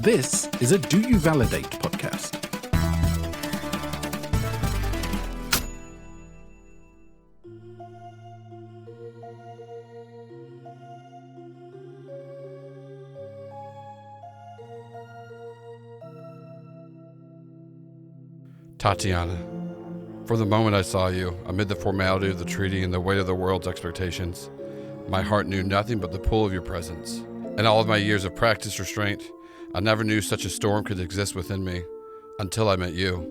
This is a Do You Validate podcast. Tatiana, from the moment I saw you, amid the formality of the treaty and the weight of the world's expectations, my heart knew nothing but the pull of your presence. In all of my years of practiced restraint, I never knew such a storm could exist within me until I met you.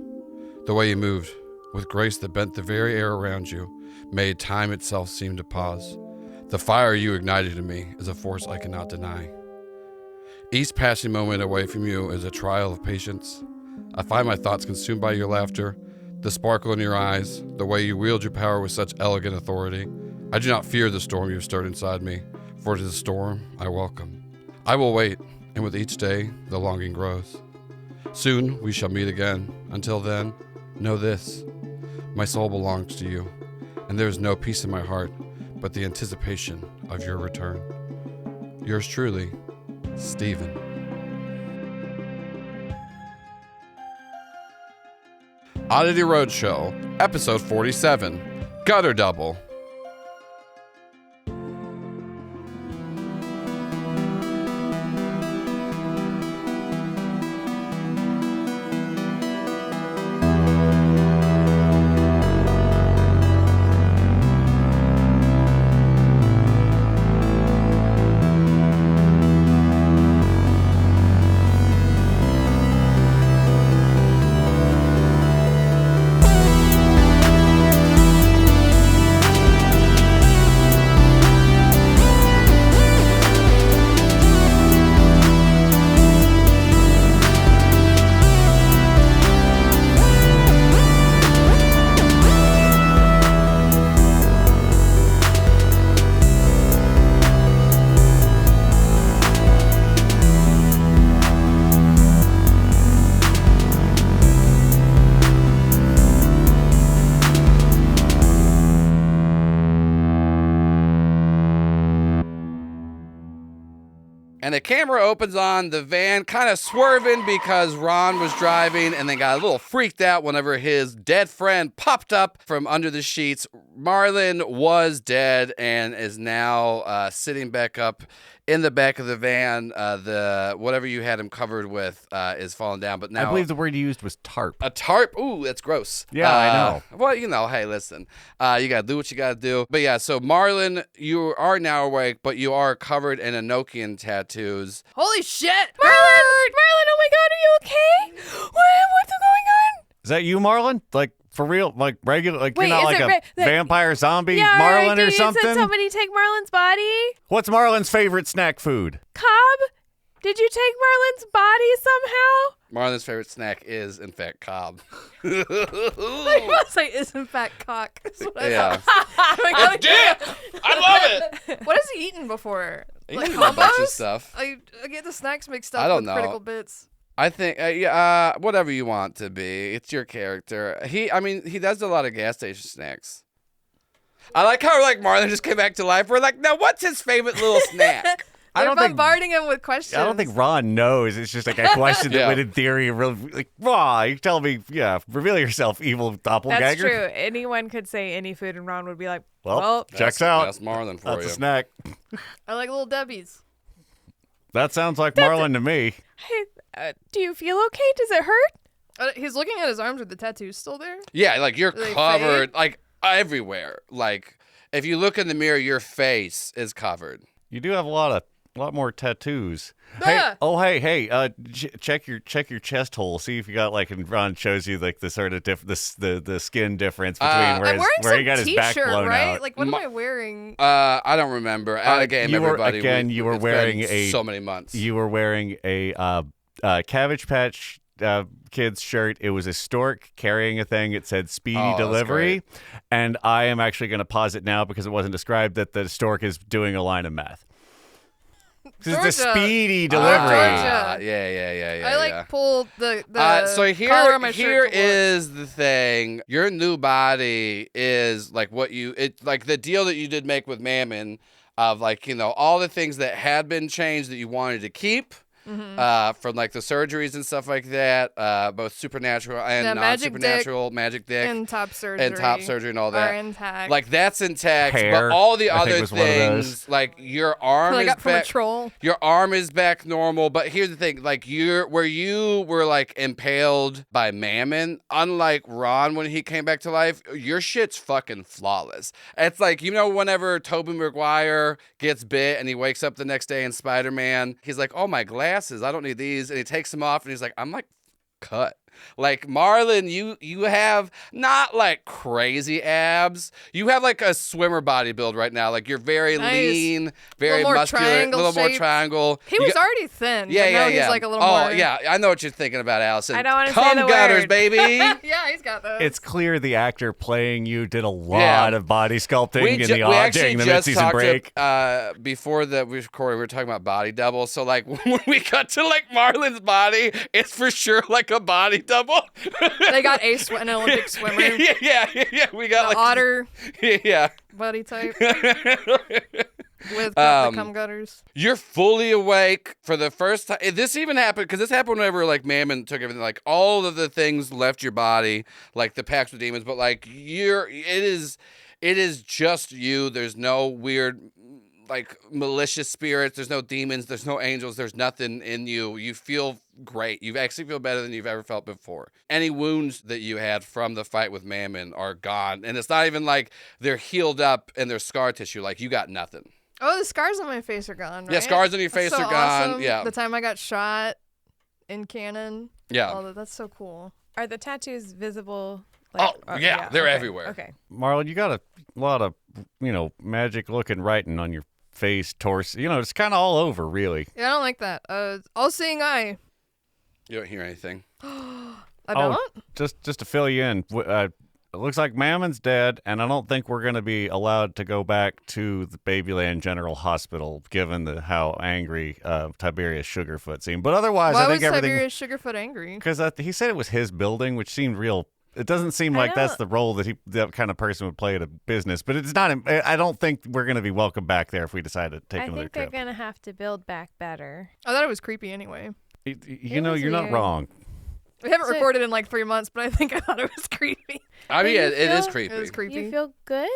The way you moved, with grace that bent the very air around you, made time itself seem to pause. The fire you ignited in me is a force I cannot deny. Each passing moment away from you is a trial of patience. I find my thoughts consumed by your laughter, the sparkle in your eyes, the way you wield your power with such elegant authority. I do not fear the storm you have stirred inside me, for it is a storm I welcome. I will wait, and with each day, the longing grows. Soon we shall meet again. Until then, know this. My soul belongs to you, and there is no peace in my heart but the anticipation of your return. Yours truly, Stephen. Oddity Roadshow, episode 47, Gutter Double. And the camera opens on the van kind of swerving because Ron was driving and then got a little freaked out whenever his dead friend popped up from under the sheets. Marlin was dead and is now sitting back up in the back of the van. The whatever you had him covered with is falling down. But now I believe the word you used was tarp. A tarp? Ooh, that's gross. Yeah, I know. Well, hey, listen. You got to do what you got to do. But yeah, so Marlin, you are now awake, but you are covered in Enochian tattoos. Holy shit! Marlin, oh my God, are you okay? What's going on? Is that you, Marlin? Like, for real? Like, regular? Like, Wait, you're not is like it a vampire zombie Marlin or something? Did somebody take Marlin's body? What's Marlin's favorite snack food? Cobb? Did you take Marlin's body somehow? Marlin's favorite snack is, in fact, Cobb. I was say, is in fact cock. That's what I Yeah. thought. It's dip! I love it! What has he eaten before? He Like eats a bunch of combos? stuff. I get the snacks mixed I up don't with know. critical bits. I think, whatever you want to be. It's your character. He does a lot of gas station snacks. I like how, Marlin just came back to life. We're like, now what's his favorite little snack? They're don't think- bombarding him with questions. I don't think Ron knows. It's just like a question Yeah. that would, in theory, really, like, Ron, you tell me, yeah, reveal yourself, evil doppelganger. That's true. Anyone could say any food and Ron would be like, Well, checks That's- out. That's Marlin for That's you. a snack. I like Little Debbie's. That sounds like Marlin to me. hey, do you feel okay? Does it hurt? He's looking at his arms with the tattoos still there. Yeah, you're Do they covered, fade? everywhere. If you look in the mirror, your face is covered. You do have a lot more tattoos. Ah! Hey, check your chest hole. See if you got and Ron shows you the sort of the skin difference between I'm wearing where he some got his back t-shirt, blown right? out. Like, what am I wearing? I don't remember. Again, you were- everybody. again, you were it's wearing been so many months. You were wearing a Cabbage Patch Kids shirt. It was a stork carrying a thing. It said speedy Oh, that's delivery. great. And I am actually going to pause it now because it wasn't described that the stork is doing a line of meth. This is the Georgia. speedy delivery. Georgia. Yeah. Pulled the So collar on my here shirt to look. is the thing. Your new body is the deal that you did make with Mammon of all the things that had been changed that you wanted to keep from like the surgeries and stuff like that, both supernatural and non-supernatural, magic dick, and top surgery, and all that are intact. Like that's intact, Hair, but all the I think other was one of those. things, like your arm I is got from a back. troll. Your arm is back normal, but here's the thing: like where you were like impaled by Mammon, unlike Ron when he came back to life, your shit's fucking flawless. It's like, you know, whenever Tobey Maguire gets bit and he wakes up the next day in Spider-Man, he's like, "Oh, my glasses! I don't need these," and he takes them off, and he's like, "I'm like cut." Like Marlin, you have not like crazy abs. You have like a swimmer body build right now. Like you're very lean, very muscular, a little more triangle. He was already thin. Yeah, but now yeah. He's like a little more. Oh, yeah. I know what you're thinking about, Allison. I don't want to Cum say the gutters, word. baby. Yeah, he's got those. It's clear the actor playing you did a lot of body sculpting in the actually the just mid-season talked break. Before we recorded, we were talking about body double. So like when we cut to like Marlin's body, it's for sure like a body double. They got an Olympic swimmer. yeah. We got The like otter yeah. body type with the cum gutters. You're fully awake for the first time. This even happened because this happened whenever like Mammon took everything. Like all of the things left your body, like the pacts with demons. But like it is just you. There's no weird like malicious spirits. There's no demons. There's no angels. There's nothing in you. You feel great. You actually feel better than you've ever felt before. Any wounds that you had from the fight with Mammon are gone. And it's not even like they're healed up and they're scar tissue. Like you got nothing. Oh, the scars on my face are gone, right? Yeah, scars on your face That's so are gone. awesome. Yeah. The time I got shot in cannon. Yeah. That's so cool. Are the tattoos visible? They're everywhere. Okay. Marlon, you got a lot of, magic looking writing on your face, torso. It's kind of all over, really. Yeah, I don't like that. All-seeing eye. You don't hear anything. I don't? Just to fill you in, it looks like Mammon's dead, and I don't think we're going to be allowed to go back to the Babyland General Hospital, given how angry Tiberius Sugarfoot seemed. But otherwise, Why I think was everything. Tiberius Sugarfoot angry? Because he said it was his building, which seemed real. It doesn't seem like that's the role that kind of person would play at a business. But it's not. I don't think we're going to be welcome back there if we decide to take another I think trip. they're going to have to build back better. I thought it was creepy anyway. You're not wrong. We haven't recorded in like 3 months, but I think I thought it was creepy. I mean, you it is feel- creepy. It was creepy. You feel good?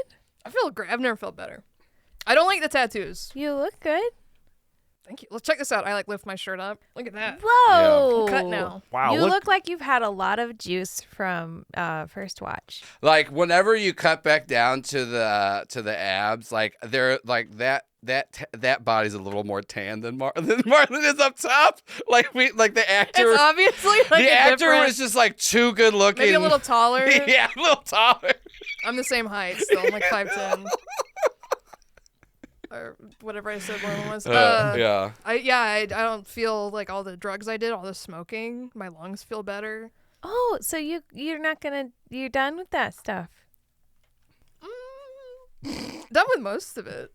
I feel great. I've never felt better. I don't like the tattoos. You look good. Thank you. Let's check this out. I lift my shirt up. Look at that. Whoa. I'm cut now. Wow. You look like you've had a lot of juice from first watch. Like whenever you cut back down to the abs, like they're like that body's a little more tan than Marlin is up top. Like the actor. It's obviously like the actor different, was just like too good looking. maybe a little taller. Yeah, a little taller. I'm the same height still. I'm like 5'10". Or whatever I said Marlin was. Yeah. I don't feel like all the drugs I did, all the smoking. My lungs feel better. Oh, so you're done with that stuff. Done with most of it.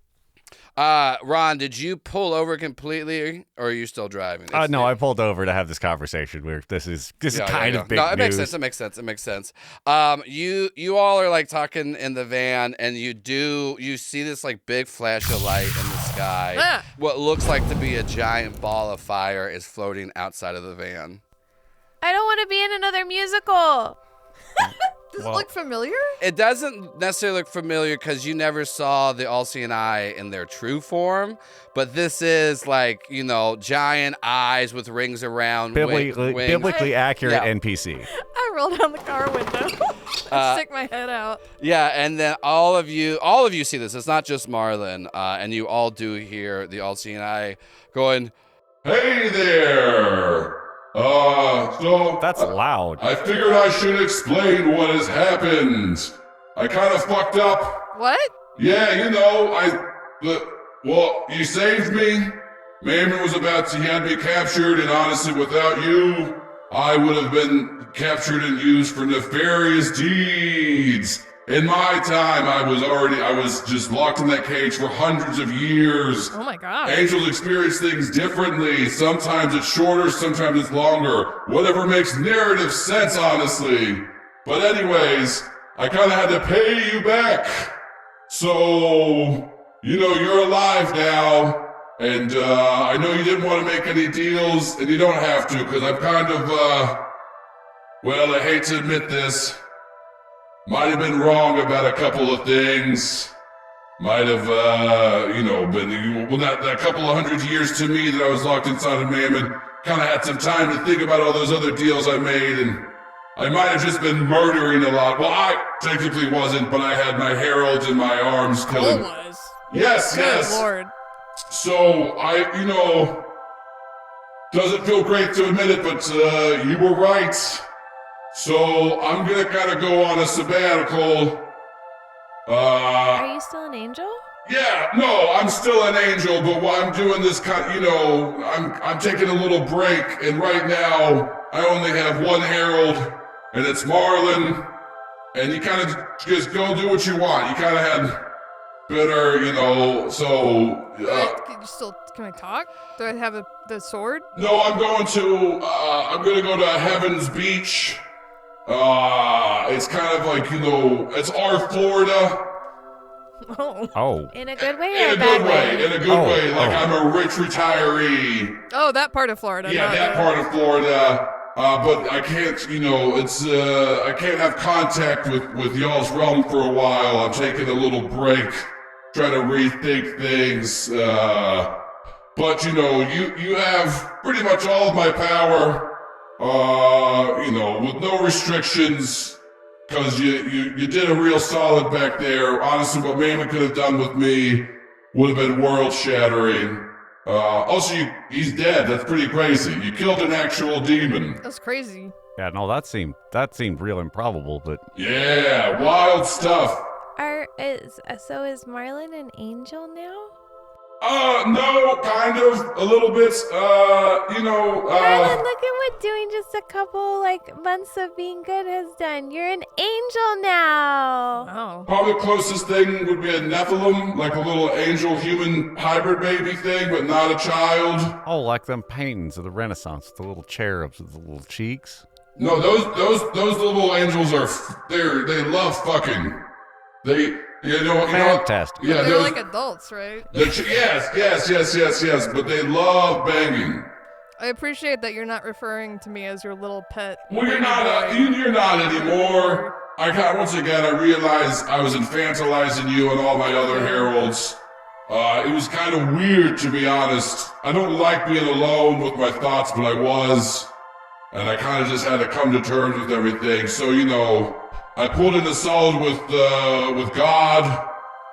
Ron, did you pull over completely, or are you still driving? No, I pulled over to have this conversation. This is kind of big no, it news. makes sense. You all are like talking in the van, and you see this like big flash of light in the sky. Ah. What looks like to be a giant ball of fire is floating outside of the van. I don't want to be in another musical. Does it look familiar? It doesn't necessarily look familiar because you never saw the all-seeing eye in their true form, but this is like, giant eyes with rings around wings. Biblically accurate Yeah. NPC. I roll down the car window and stick my head out. Yeah, and then all of you see this. It's not just Marlin, and you all do hear the all-seeing eye going, Hey there! So... That's loud. I figured I should explain what has happened. I kind of fucked up. What? Yeah, you saved me. Mammon was he had me captured, and honestly, without you, I would have been captured and used for nefarious deeds. In my time, I was just locked in that cage for hundreds of years. Oh my god. Angels experience things differently. Sometimes it's shorter, sometimes it's longer. Whatever makes narrative sense, honestly. But anyways, I kind of had to pay you back. So, you're alive now. And I know you didn't want to make any deals, and you don't have to, because I'm kind of, well, I hate to admit this, might have been wrong about a couple of things. Might have, been, well, not a couple of 100 years to me that I was locked inside of Mammon. Kind of had some time to think about all those other deals I made, and I might have just been murdering a lot. Well, I technically wasn't, but I had my herald in my arms killing. was. Yes, Good yes. Lord. So, doesn't feel great to admit it, but you were right. So, I'm gonna kind of go on a sabbatical. Are you still an angel? Yeah, no, I'm still an angel, but while I'm doing this I'm taking a little break, and right now, I only have one herald, and it's Marlin, and you kind of just go do what you want. You kind of had better, so... Can I talk? Do I have the sword? No, I'm going to go to Heaven's Beach. It's kind of like, it's our Florida. Oh. In a good way or In a a bad good way, in a good way. Like, I'm a rich retiree. Oh, that part of Florida. Yeah, that part of Florida. But I can't, I can't have contact with y'all's realm for a while. I'm taking a little break, trying to rethink things. But, you have pretty much all of my power, with no restrictions, because you did a real solid back there. Honestly, what Mammon could have done with me would have been world-shattering. Also, he's dead. That's pretty crazy. You killed an actual demon. That's crazy. Yeah, no, that seemed real improbable, but Yeah, wild stuff. Is Marlin an angel now? No, kind of, a little bit, Marlin, look at what doing just a couple, months of being good has done. You're an angel now. Oh. Probably the closest thing would be a Nephilim, like a little angel-human hybrid baby thing, but not a child. oh, like them paintings of the Renaissance, the little cherubs with the little cheeks. No, those little angels they love fucking. Fantastic. Yeah, They're like adults, right? Yes, but they love banging. I appreciate that you're not referring to me as your little pet. Well, you're not anymore. Once again, I realized I was infantilizing you and all my other heralds. It was kind of weird, to be honest. I don't like being alone with my thoughts, but I was. And I kind of just had to come to terms with everything. So, I pulled in the solid with God,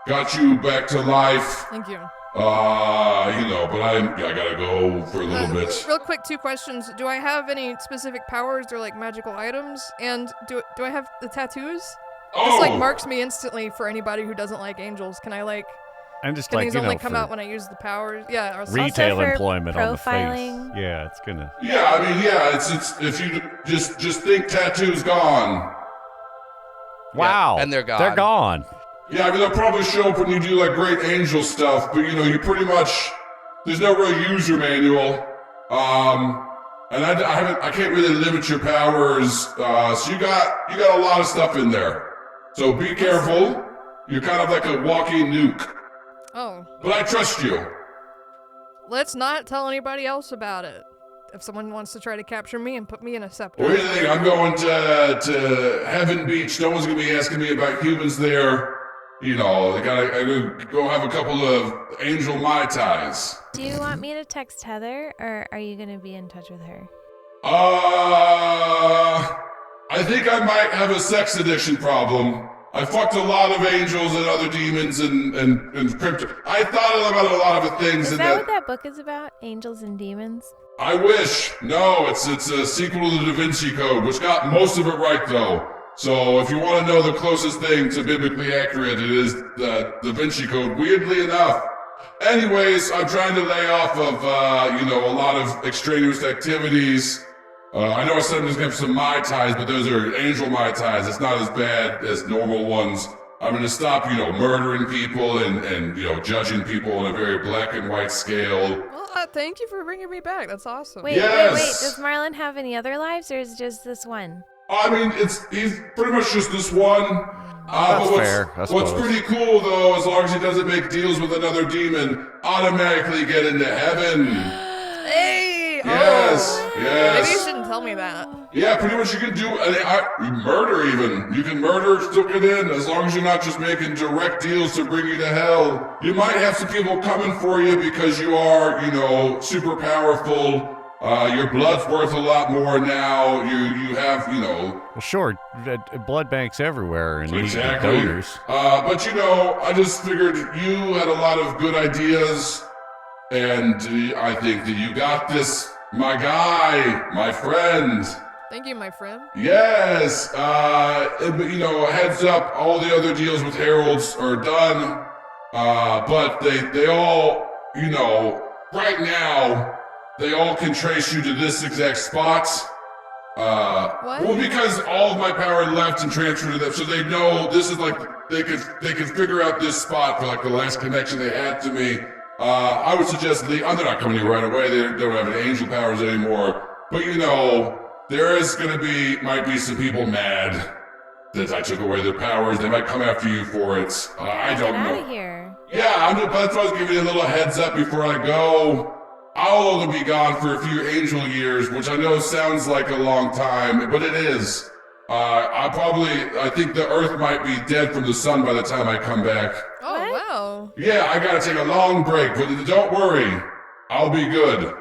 got you back to life. Thank you. But I gotta go for a little bit. Real quick, 2 questions. Do I have any specific powers or magical items? And do I have the tattoos? Oh! This marks me instantly for anybody who doesn't like angels. Can I And just can these only come out when I use the powers? Yeah. Or retail for employment on the face. profiling. Yeah, it's gonna. Yeah, it's if you just think tattoos gone. Wow. and they're gone. They're gone. Yeah, they'll probably show up when you do great angel stuff, but you pretty much there's no real user manual. And I can't really limit your powers. So you got a lot of stuff in there. So be careful. You're kind of like a walking nuke. Oh. But I trust you. Let's not tell anybody else about it. If someone wants to try to capture me and put me in a scepter. Well, here's the thing. I'm going to Heaven Beach. No one's gonna be asking me about humans there. I gotta go have a couple of angel Mai Tais. Do you want me to text Heather, or are you going to be in touch with her? I think I might have a sex addiction problem. I fucked a lot of angels and other demons and crypto. I thought about a lot of things. Is that what that book is about? Angels and demons? I wish. No, it's a sequel to the Da Vinci Code, which got most of it right, though. So if you want to know the closest thing to biblically accurate, it is the Da Vinci Code, weirdly enough. Anyways, I'm trying to lay off of, a lot of extraneous activities. I know I said I'm just going to have some Mai Tais, but those are angel Mai Tais. It's not as bad as normal ones. I'm going to stop, murdering people and judging people on a very black and white scale. Well, thank you for bringing me back. That's awesome. Wait. Does Marlin have any other lives, or is it just this one? I mean, he's pretty much just this one. That's fair, I What's suppose. pretty cool, though, as long as he doesn't make deals with another demon, automatically get into heaven. Hey! Yes, Oh. yes. Maybe you shouldn't tell me that. Yeah, pretty much you can do murder even. You can murder, still get in, as long as you're not just making direct deals to bring you to hell. You might have some people coming for you because you are, super powerful. Your blood's worth a lot more now. You have, Well, sure, blood banks everywhere and Exactly. donors. But I just figured you had a lot of good ideas, and I think that you got this, my guy, my friend. Thank you, my friend. Yes, heads up, all the other deals with Heralds are done, but they all, right now, they all can trace you to this exact spot. What? Well, because all of my power left and transferred to them, so they know this is they can figure out this spot for the last connection they had to me. I would suggest they're not coming here right away. They don't have any angel powers anymore. But might be some people mad that I took away their powers. They might come after you for it. I don't Get know. out of here. Yeah, that's why I was giving you a little heads up before I go. I'll only be gone for a few angel years, which I know sounds like a long time, but it is. I think the Earth might be dead from the sun by the time I come back. Oh, What? wow. Yeah, I gotta take a long break, but don't worry. I'll be good.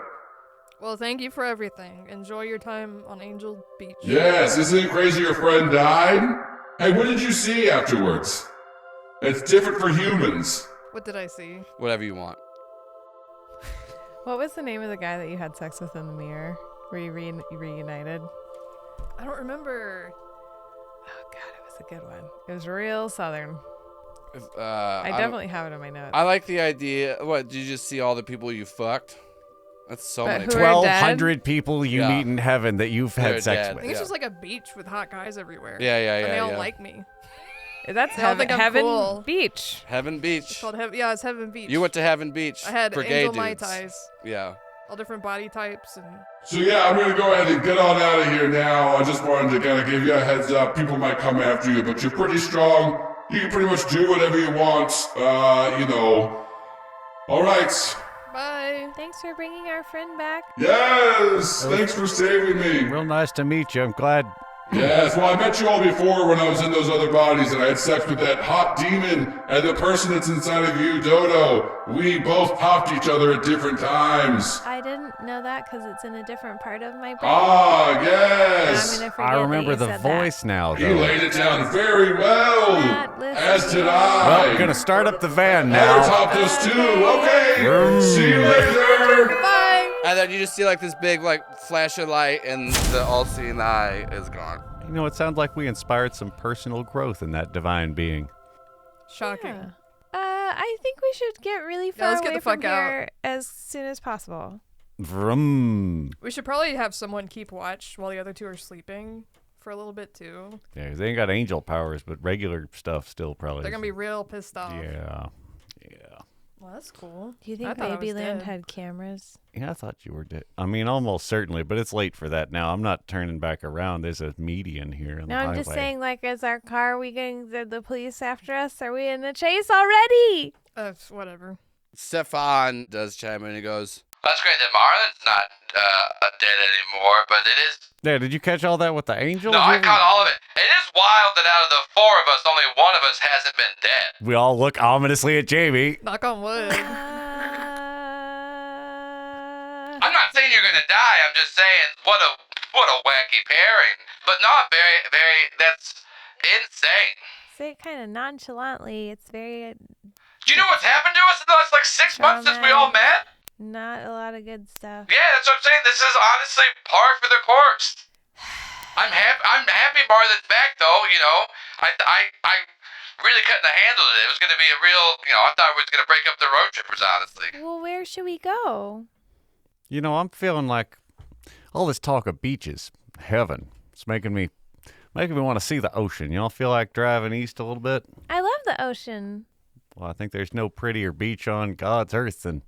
Well, thank you for everything. Enjoy your time on Angel Beach. Yes, isn't it crazy your friend died? Hey, what did you see afterwards? It's different for humans. What did I see? Whatever you want. What was the name of the guy that you had sex with in the mirror? Were you reunited? I don't remember. Oh god, it was a good one. It was real southern. I I definitely have it in my notes. I like the idea. What, did you just see all the people you fucked? That's so But many who people. are 1,200 people you Yeah. meet in heaven that you've They're had sex dead. I with. think it's Yeah. just like a beach with hot guys everywhere. Yeah, And they all yeah. like me. That's They all think I'm Heaven cool. Beach. Heaven It's Beach. called it's Heaven Beach. You went to Heaven Beach I had for gay angel Mai dudes. Tais, Yeah. all different body types, and So yeah, I'm gonna go ahead and get on out of here now. I just wanted to kind of give you a heads up. People might come after you, but you're pretty strong. You can pretty much do whatever you want. All right. bye. Thanks for bringing our friend back. Yes. Thanks for saving me. Real nice to meet you. I'm glad. Yes, well, I met you all before when I was in those other bodies, and I had sex with that hot demon and the person that's inside of you, Dodo. We both popped each other at different times. I didn't know that because it's in a different part of my brain. Ah, And yes. I'm gonna forget I remember that you the said that. voice now, He though. laid it down very well, Matt, listen. as did I. Well, I'm gonna start up the van Heather now. topped us too. Okay, see you later. Bye. And then you just see this big flash of light, and the all-seeing eye is gone. You know, it sounds like we inspired some personal growth in that divine being. Shocking. Yeah. I think we should get really far let's get away the fuck from out. here as soon as possible. Vroom. We should probably have someone keep watch while the other two are sleeping for a little bit too. Yeah, 'cause they ain't got angel powers, but regular stuff still probably. They're gonna be real pissed off. Yeah. Well, that's cool. Do you I think thought I was Babyland dead. had cameras? Yeah, I thought you were dead. I mean, almost certainly, but it's late for that now. I'm not turning back around. There's a median here on No, the I'm highway. just saying, is our car, we getting the police after us? Are we in a chase already? Whatever. Stefan does chime in and he goes, "That's great that Marlin's not dead anymore, but it is." Yeah, did you catch all that with the angel? No, I caught all of it. It is wild that out of the four of us, only one of us hasn't been dead. We all look ominously at Jamie. Knock on wood. I'm not saying you're gonna die. I'm just saying what a wacky pairing. But not very. That's insane. Say it kind of nonchalantly. It's very Do you know what's happened to us in the last 6 months since we all met? not a lot of good stuff. Yeah, that's what I'm saying. This is honestly par for the course. I'm happy Marlin's back though. I really couldn't have handled it. It was gonna be a real. I thought it was gonna break up the road trippers. Honestly. Well, where should we go? You know, I'm feeling like all this talk of beaches, heaven, it's making me want to see the ocean. Y'all feel like driving east a little bit? I love the ocean. Well, I think there's no prettier beach on God's earth than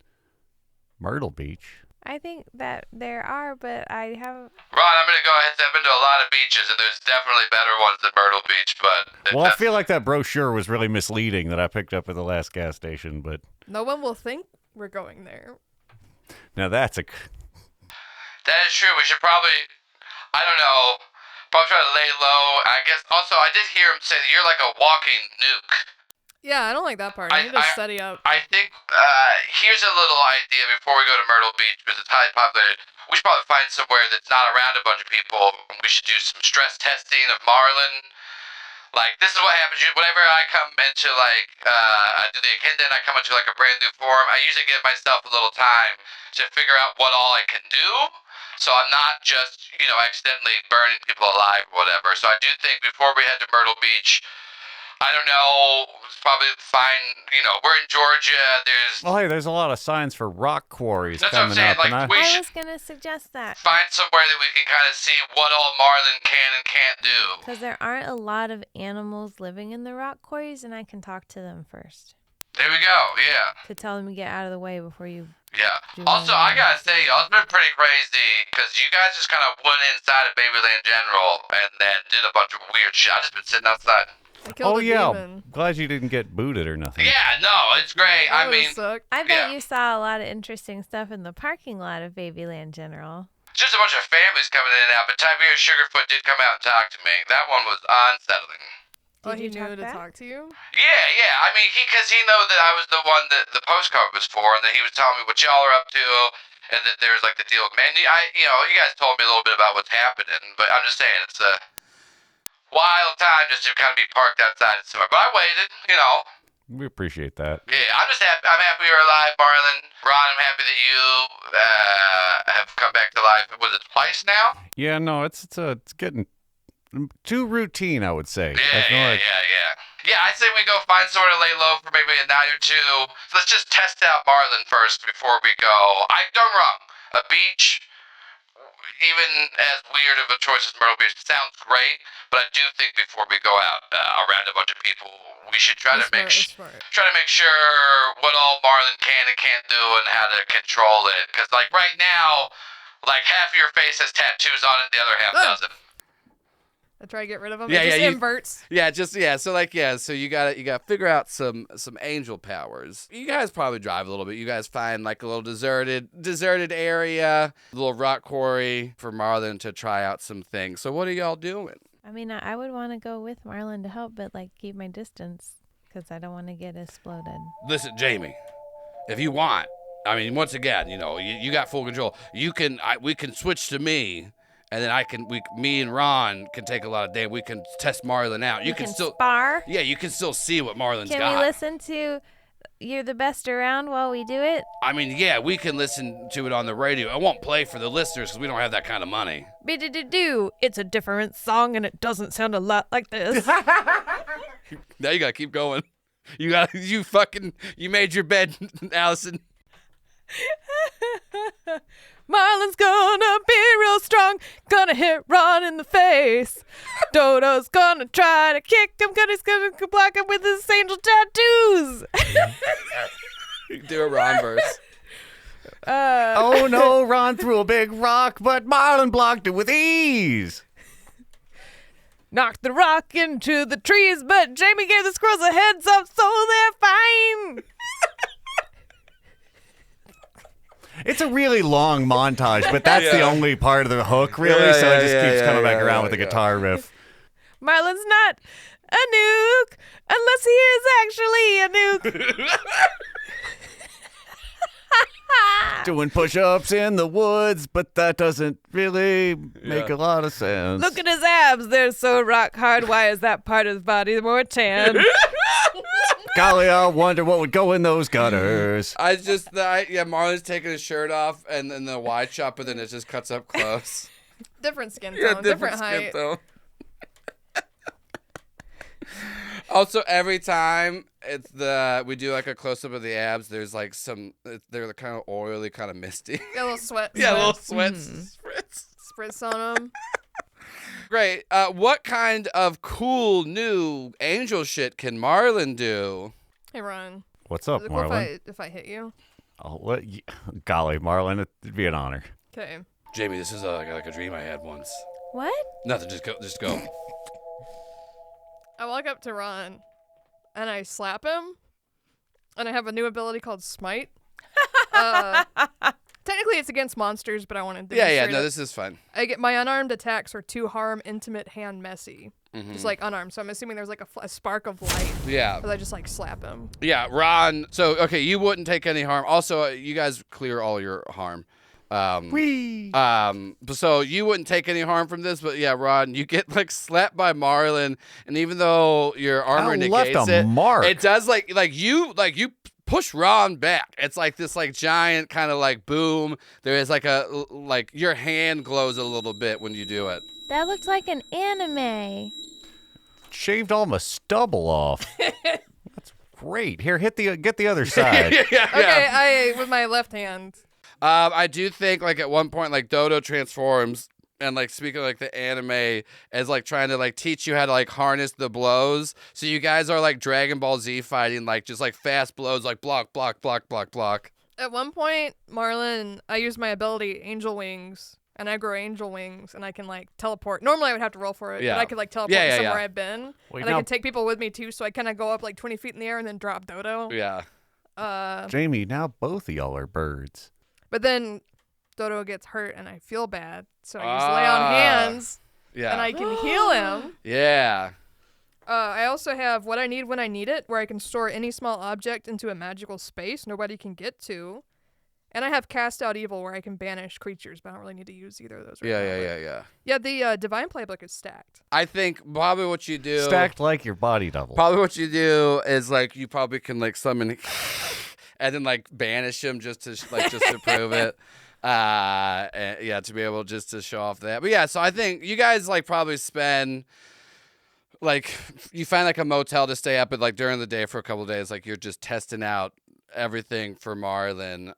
Myrtle Beach. I think that there are, but I have. Ron, I'm gonna go ahead and step into a lot of beaches, and there's definitely better ones than Myrtle Beach, but... Well, I feel like that brochure was really misleading that I picked up at the last gas station, but... No one will think we're going there. Now that's a... That is true. We should probably... I don't know. Probably try to lay low. I guess... Also, I did hear him say that you're like a walking nuke. Yeah, I don't like that part. I need to study up. I think, here's a little idea before we go to Myrtle Beach, because it's highly populated. We should probably find somewhere that's not around a bunch of people. We should do some stress testing of Marlin. Like, this is what happens. Whenever I come into, like, I do the Akenda and I come into, like, a brand new form, I usually give myself a little time to figure out what all I can do. So I'm not just, accidentally burning people alive or whatever. So I do think before we head to Myrtle Beach, I don't know, it's probably fine, we're in Georgia, there's a lot of signs for rock quarries that's coming what I'm saying, up. like, And we I should was gonna suggest that find somewhere that we can kind of see what all Marlin can and can't do. because there aren't a lot of animals living in the rock quarries, and I can talk to them first There we go, yeah. to tell them to get out of the way before you. Yeah. Do Also, I gotta say, y'all, it's been pretty crazy, because you guys just kind of went inside of Babyland General and then did a bunch of weird shit. I just been sitting outside. I killed a demon. Glad you didn't get booted or nothing. Yeah, no, it's great. That I would've mean, sucked. I bet Yeah. you saw a lot of interesting stuff in the parking lot of Babyland General. just a bunch of families coming in and out, but Tiberius Sugarfoot did come out and talk to me. That one was unsettling. Oh, Did he you knew talk to back? talk to you? Yeah. I mean, because he knew that I was the one that the postcard was for, and that he was telling me what y'all are up to, and that there's like the deal. Man, you guys told me a little bit about what's happening, but I'm just saying it's a wild time just to kind of be parked outside somewhere. But I waited, We appreciate that. Yeah, I'm just happy. I'm happy you're alive, Marlin. Ron, I'm happy that you have come back to life. Was it twice now? Yeah, no, it's getting too routine, I would say. Yeah. Yeah, I say we go find somewhere to lay low for maybe a night or two. So let's just test out Marlin first before we go. Don't get me wrong. A beach, even as weird of a choice as Myrtle Beach, sounds great. But I do think before we go out around a bunch of people, we should try to make sure what all Marlin can and can't do and how to control it. Because like right now, like half of your face has tattoos on it, the other half doesn't. I try to get rid of them. Yeah, It just yeah, inverts. So you gotta figure out some angel powers. You guys probably drive a little bit. You guys find like a little deserted area, a little rock quarry for Marlin to try out some things. So what are y'all doing? I mean, I would want to go with Marlin to help, but keep my distance because I don't want to get exploded. Listen, Jamie, if you want, I mean, once again, you got full control. We can switch to me. And then me and Ron can take a lot of damage. We can test Marlin out. You can still spar. Yeah, you can still see what Marlin's Can got. we listen to "You're the Best Around" while we do it? I mean, yeah, we can listen to it on the radio. I won't play for the listeners because we don't have that kind of money. Be-do-do-do. It's a different song and it doesn't sound a lot like this. Now you gotta keep going. You made your bed, Allison. Marlin's gonna be real strong, gonna hit Ron in the face. Dodo's gonna try to kick him, cause he's gonna block him with his angel tattoos. Do a Ron verse. Oh no, Ron threw a big rock, but Marlin blocked it with ease. Knocked the rock into the trees, but Jamie gave the squirrels a heads up, so they're fine. It's a really long montage, but that's the only part of the hook, really, so it just keeps coming back around with the guitar riff. Marlin's not a nuke unless he is actually a nuke. Doing push-ups in the woods, but that doesn't really make a lot of sense. Look at his abs. They're so rock hard. Why is that part of his body more tan? Golly, I wonder what would go in those gutters. Marlin's taking his shirt off and then the wide shot, but then it just cuts up close. Different skin tone, different height. Also, every time we do like a close up of the abs, there's like they're kind of oily, kind of misty. Got a little sweat. Yeah, a little sweat spritz on them. Great. What kind of cool new angel shit can Marlin do? Hey, Ron. What's up, Is it cool Marlin? if I hit you? Oh, what? Golly, Marlin, it'd be an honor. Okay. Jamie, this is like a dream I had once. What? Nothing, just go. I walk up to Ron, and I slap him, and I have a new ability called Smite. Technically, it's against monsters, but I want to demonstrate no, it. this is fun. I get my unarmed attacks are to harm, intimate, hand, messy. Mm-hmm. Just like unarmed. So I'm assuming there's like a spark of light. Yeah. But I just like slap him. Yeah, Ron. So, okay, you wouldn't take any harm. Also, you guys clear all your harm. So you wouldn't take any harm from this, but yeah, Ron, you get like slapped by Marlin, and even though your armor negates left a mark. it does like you push Ron back. It's like this like giant kind of like boom. There is like your hand glows a little bit when you do it. That looks like an anime. Shaved all my stubble off. That's great. Here, get the other side. Yeah. Okay, I with my left hand. I do think like at one point like Dodo transforms and like speaking like the anime as like trying to like teach you how to like harness the blows. So you guys are like Dragon Ball Z fighting like just like fast blows like block. At one point, Marlin, I use my ability Angel Wings, and I grow angel wings, and I can like teleport. Normally I would have to roll for it, Yeah. but I could like teleport Yeah, to yeah, somewhere yeah. I've been, Wait, and I now- can take people with me too. So I kind of go up like 20 feet in the air and then drop Dodo. Yeah. Jamie, now both of y'all are birds. But then Dodo gets hurt, and I feel bad, so I just lay on hands, Yeah. and I can heal him. Yeah. I also have what I need when I need it, where I can store any small object into a magical space nobody can get to. And I have Cast Out Evil, where I can banish creatures, but I don't really need to use either of those right now. Yeah. Yeah, the Divine Playbook is stacked. I think probably what you do Stacked like your body double. Probably what you do is like you probably can like summon and then like banish him just to prove it. And, yeah, to be able just to show off that. But yeah, so I think you guys like probably spend like you find like a motel to stay up at like during the day for a couple of days. Like you're just testing out everything for Marlin,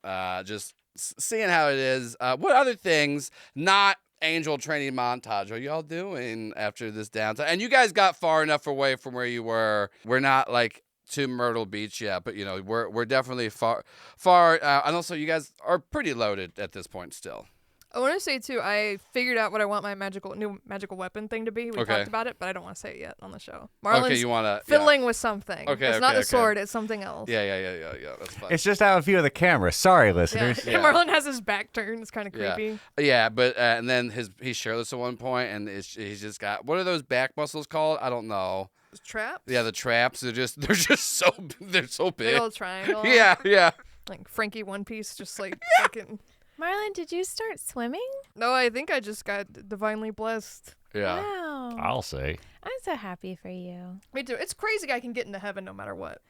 just seeing how it is. What other things, not angel training montage, are y'all doing after this downtime? And you guys got far enough away from where you were. We're not like to Myrtle Beach yet, but you know we're definitely far. And also you guys are pretty loaded at this point still. I want to say too, I figured out what I want my new magical weapon thing to be. We Okay. talked about it, but I don't want to say it yet on the show. Marlin's Okay, you want to fiddling with something. Okay, it's not okay, the sword; it's something else. Yeah. That's fine. It's just out of view of the camera. Sorry, Yeah. listeners. Yeah. Marlin has his back turned. It's kind of Yeah. creepy. Yeah, but and then he's shirtless at one point, and he's just got what are those back muscles called? I don't know. It's traps. Yeah, the traps. They're so Big big. old triangle. Yeah. Like Frankie One Piece, just like fucking. Marlin, did you start swimming? No, I think I just got divinely blessed. Yeah. Wow. I'll say. I'm so happy for you. Me too. It's crazy I can get into heaven no matter what.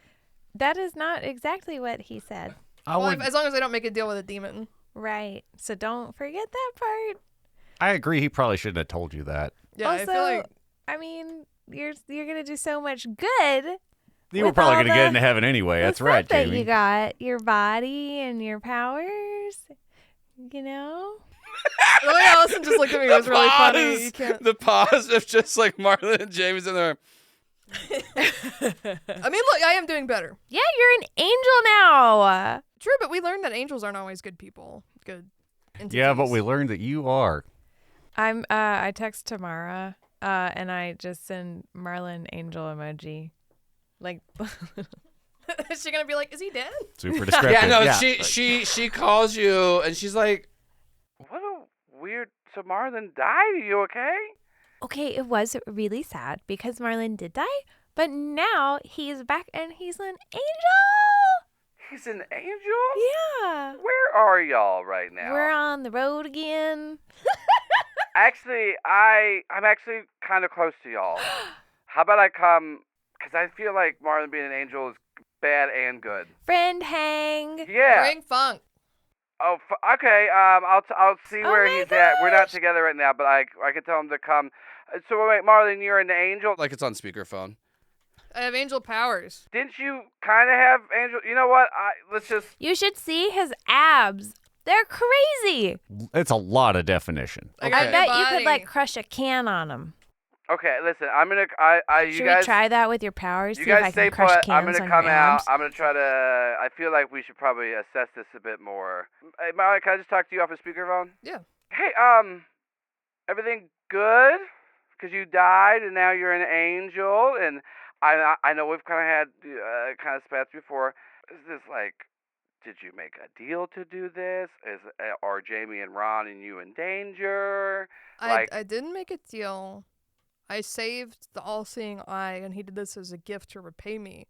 That is not exactly what he said. As long as I don't make a deal with a demon. Right. So don't forget that part. I agree. He probably shouldn't have told you that. Yeah, also, I feel like I mean, you're gonna do so much good. You were With probably all going to get the- into heaven anyway. the That's right, stuff that Jamie. you got, your body and your powers. You know. the way Allison just looked at me was really funny. You can't. The pause of just like Marlin and James in there. I mean, look, I am doing better. Yeah, you're an angel now. True, but we learned that angels aren't always good people. Good. Yeah, but entities. we learned that you are. I text Tamara, and I just send Marlin angel emoji. Like Is she gonna be like, is he dead? Super descriptive. Yeah, no, she calls you and she's like, "What a weird. So Marlin died. Are you okay?" okay, it was really sad because Marlin did die, but now he's back and he's an angel. He's an angel. Yeah. Where are y'all right now? We're on the road again. Actually, I'm actually kind of close to y'all. How about I come? Because I feel like Marlin being an angel is bad and good. Friend hang. Yeah. Bring funk. Oh, okay. I'll see Oh where my he's at. We're not gosh. together right now, but I can tell him to come. So wait, Marlin, you're an angel. Like it's on speakerphone. I have angel powers. Didn't you kind of have angel? You know what? Let's just. You should see his abs. They're crazy. It's a lot of definition. I got I your bet you body. could like crush a can on him. Okay, listen, I'm gonna. You Should guys we try that with your powers? You See if guys I stay can crush put. cans I'm gonna on come your out. arms? I'm gonna try to. I feel like we should probably assess this a bit more. Hey, Marlin, can I just talk to you off a speakerphone? Yeah. Hey, everything good? Because you died and now you're an angel, and I know we've kind of had kind of spats before. Is this like? Did you make a deal to do this? Are Jamie and Ron and you in danger? I didn't make a deal. I saved the all-seeing eye, and he did this as a gift to repay me.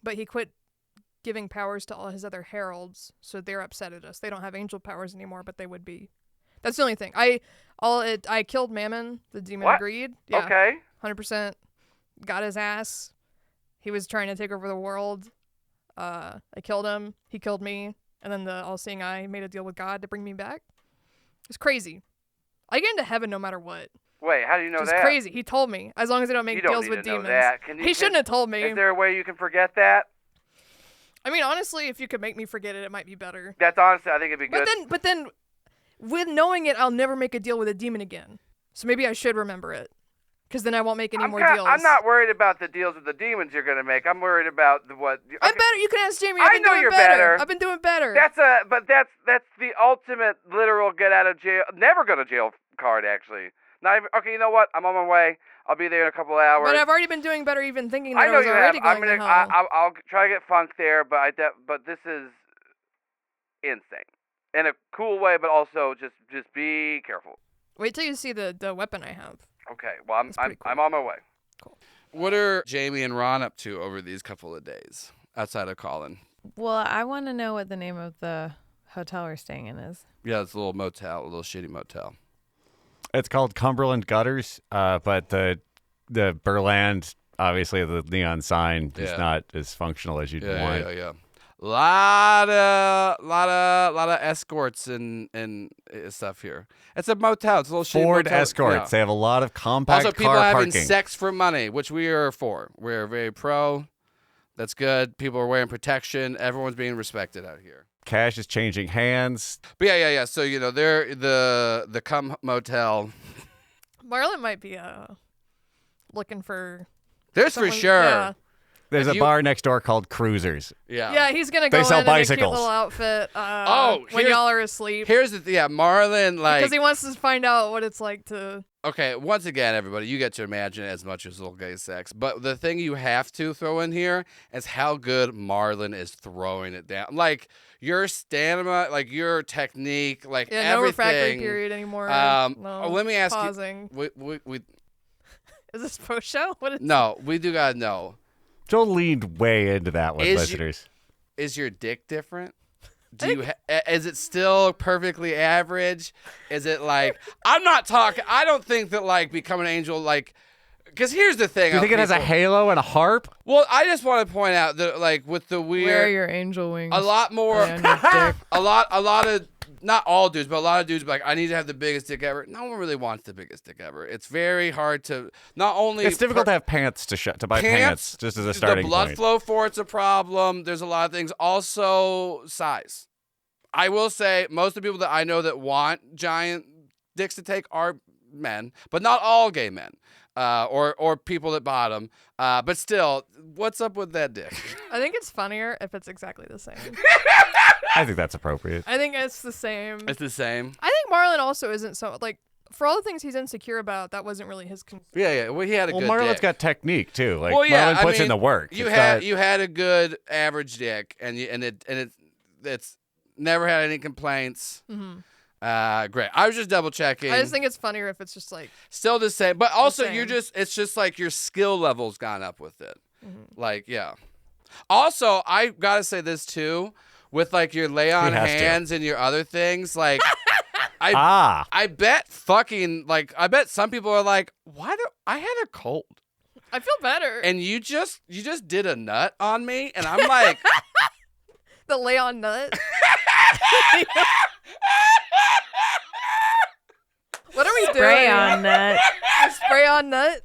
But he quit giving powers to all his other heralds, so they're upset at us. They don't have angel powers anymore, but they would be. That's the only thing. I killed Mammon, the demon of greed. Yeah, okay. 100%. Got his ass. He was trying to take over the world. I killed him. He killed me. And then the all-seeing eye made a deal with God to bring me back. It's crazy. I get into heaven no matter what. Wait, how do you know Just that? crazy. He told me. As long as I don't make You don't deals need with to know demons. that. He shouldn't have told me. Is there a way you can forget that? I mean, honestly, if you could make me forget it, it might be better. That's honestly, I think it'd be good. But then, with knowing it, I'll never make a deal with a demon again. So maybe I should remember it. Because then I won't make any more deals. I'm not worried about the deals with the demons you're going to make. I'm worried about what... Okay. I'm better. You can ask Jamie. I know you're better. I've been doing better. That's the ultimate literal get out of jail, never go to jail card, actually. Not even, okay, you know what? I'm on my way. I'll be there in a couple of hours. But I've already been doing better even thinking that I know was you already have. going to hell. I'll try to get funk there, but this is insane. In a cool way, but also just be careful. Wait till you see the weapon I have. Okay, well, Cool. I'm on my way. Cool. What are Jamie and Ron up to over these couple of days outside of calling? Well, I want to know what the name of the hotel we're staying in is. Yeah, it's a little motel, a little shitty motel. It's called Cumberland Gutters, but the Burland, obviously the neon sign is not as functional as you'd want. Yeah. Lot of escorts and stuff here. It's a motel. It's a little shitty Ford motel. escorts. Yeah. They have a lot of compact Also, people car having parking. sex for money, which we are for. We're very pro. That's good. People are wearing protection. Everyone's being respected out here. Cash is changing hands. But yeah. So they're the cum motel. Marlin might be looking for. There's someone, for sure. Yeah. There's a bar next door called Cruisers. Yeah, he's gonna go They sell in in a bicycles. cute little outfit. When here's- y'all are asleep. Here's the Marlin Because he wants to find out what it's like to. Okay, once again, everybody, you get to imagine as much as little gay sex. But the thing you have to throw in here is how good Marlin is throwing it down. Like, your stamina, like, your technique, like, Yeah, everything. no refractory period anymore. No, let me ask pausing. you. We Is this post show? What is No, we do gotta know. Joel leaned way into that one, listeners. Is your dick different? Do you is it still perfectly average? Is it like I don't think that like becoming an angel like because here's the thing. Do you think it has a halo and a harp? Well, I just want to point out that like with the weird Where are your angel wings? a lot more a lot of not all dudes, but a lot of dudes be like, I need to have the biggest dick ever. No one really wants the biggest dick ever. It's very hard to not only It's difficult to have pants to buy pants just as a starting the blood point. flow for it's a problem. There's a lot of things. Also, size. I will say most of the people that I know that want giant dicks to take are men, but not all gay men. Or people that bottom. But still, what's up with that dick? I think it's funnier if it's exactly the same. I think that's appropriate. I think it's the same. It's the same. I think Marlin also isn't so like for all the things he's insecure about. That wasn't really his concern. Yeah. Well, he had a good Marlin's dick. got technique too. Like Well, yeah, Marlin puts I mean, in the work. You had a good average dick, and it's never had any complaints. Mm-hmm. Great. I was just double checking. I just think it's funnier if it's just like still the same, but also same. it's just like your skill level's gone up with it. Mm-hmm. Like, yeah. Also, I gotta say this too, with like your lay on hands and your other things, like I bet some people are like, why do I had a cold? I feel better. And you just did a nut on me, and I'm like the lay on nut. What are we doing? Spray on nut. Spray on nut.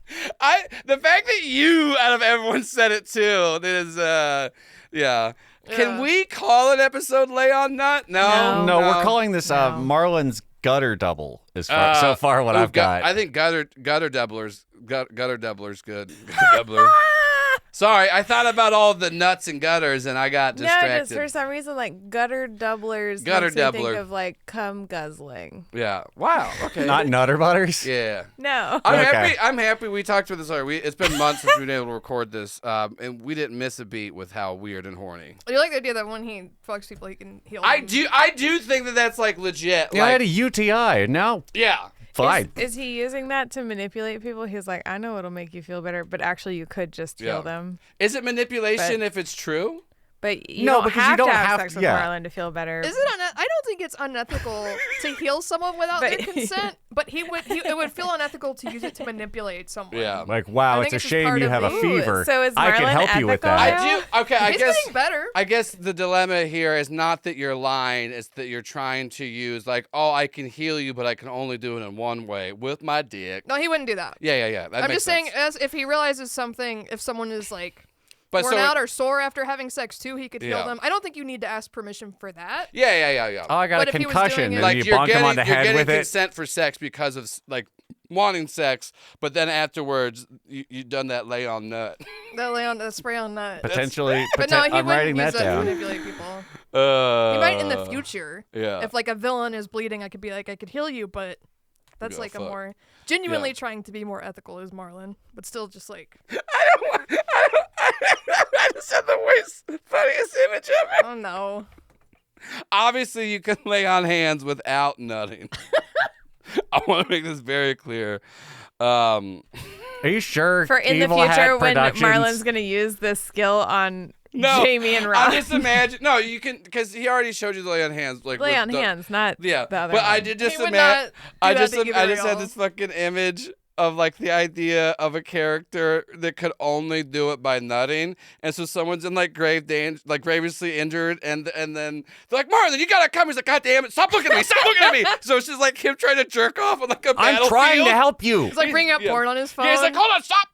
The fact that you out of everyone said it too. That is yeah. Can we call an episode Lay on Nut? No, we're calling this Marlin's gutter double is so far what I've got. I think gutter doubler's good. Gutter doubler. Sorry, I thought about all the nuts and gutters, and I got distracted. No, just for some reason, like gutter doublers makes me think of like cum guzzling. Yeah. Wow. Okay. Not nutter butters? Yeah. No. I'm happy we talked about this already. It's been months since we've been able to record this, and we didn't miss a beat with how weird and horny. I do like the idea that when he fucks people, he can heal I them. do think that that's like legit. Yeah, I had a UTI, and now Yeah. fine. Is he using that to manipulate people? He's like, I know it'll make you feel better, but actually you could just heal them. Is it manipulation if it's true? But you No, don't because have you don't to have have- sex with yeah. Marlin to feel better. Is it? I don't think it's unethical to heal someone without their consent, but it would feel unethical to use it to manipulate someone. Yeah. Like, wow, I it's think a it's just shame part you of have a the- fever. So is I can Marlin help you with ethical that. now? I do. Okay, I He's guess. getting better. I guess the dilemma here is not that you're lying; it's that you're trying to use like, oh, I can heal you, but I can only do it in one way with my dick. No, he wouldn't do that. Yeah. That I'm makes just saying, sense. as if he realizes something, if someone is like But worn so out or sore after having sex too, he could heal Yeah. them. I don't think you need to ask permission for that. Yeah. Oh, I got But a if he was concussion, doing it- and Like you you're bonk him on the you're head getting with it. consent for sex because of like wanting sex, but then afterwards you done that lay on nut. The spray on nut. Potentially, But no, he I'm writing wouldn't use that it to down. manipulate people. He He might in the future. Yeah. If like a villain is bleeding, I could be like, I could heal you, but that's Yeah, like fuck. a more genuinely trying to be more ethical is Marlin, but still just like I just had the worst, funniest image ever. oh no. Obviously, you can lay on hands without nutting. I want to make this very clear. Are you sure? For in the Evil Hat future when Productions- Marlin's going to use this skill on No, Jamie and Rob. I just imagine. No, you can because he already showed you the lay on hands. Like Lay with on the- hands, not Yeah, the other but I one. did just He would imagine. not I do just that to keep I it just had real. this fucking image of like the idea of a character that could only do it by nutting, and so someone's in like grave danger, like grievously injured, and then they're like, Marlin, you gotta come. He's like, God damn it, stop looking at me, stop looking at me. So it's just like him trying to jerk off on like a I'm battlefield. trying to help you. It's like bringing up Yeah. porn on his phone. Yeah, he's like, hold on, stop.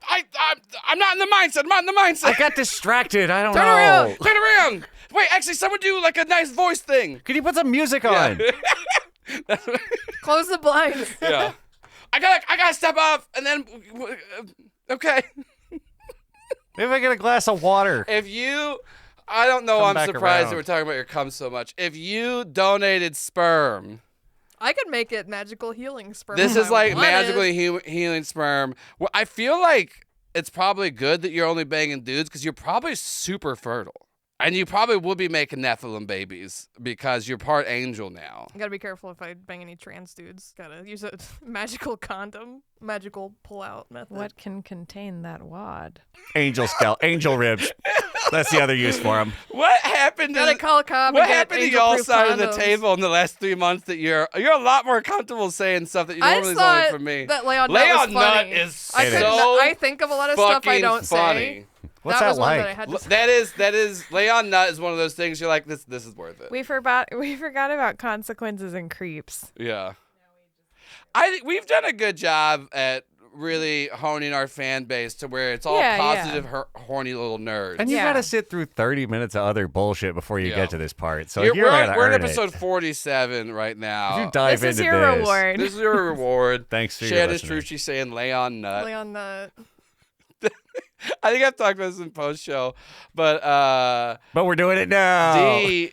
I'm not in the mindset. I'm not in the mindset. I got distracted. I don't Turn know. around. Turn around. Wait, actually, someone do like a nice voice thing. Could you put some music on? Close the blinds. Yeah. I gotta step up, and then okay. Maybe I get a glass of water. If you, I don't know. Come I'm back surprised around. that we're talking about your cum so much. If you donated sperm, I could make it magical healing sperm. this if is I like wanted. magically healing sperm. Well, I feel like it's probably good that you're only banging dudes because you're probably super fertile. And you probably will be making Nephilim babies because you're part angel now. I gotta be careful if I bang any trans dudes. Gotta use a magical condom, magical pull-out method. What can contain that wad? Angel ribs. That's the other use for them. What happened to Gotta call a cop. what and get happened to angel-proof y'all side of the condoms. table in the last 3 months that you're a lot more comfortable saying stuff that you I normally just is only thought from me. that lay on Lay nut on was nut funny. is I It couldn't- so I think of a lot of stuff I fucking don't funny. say. What's that that was one like? that I had to say. That is lay on nut is one of those things you're like this is worth it. We forgot about consequences and creeps. Yeah. We've done a good job at really honing our fan base to where it's all Yeah, positive, horny little nerds. And you Yeah. got to sit through 30 minutes of other bullshit before you Yeah. get to this part. So we're you're going to at earn episode it. 47 right If now. you dive This is into your this, reward. This is your reward. Thanks for your Shannon listening. Strucci saying lay on nut. Lay on nut. I think I've talked about this in post show, but But we're doing it now. D,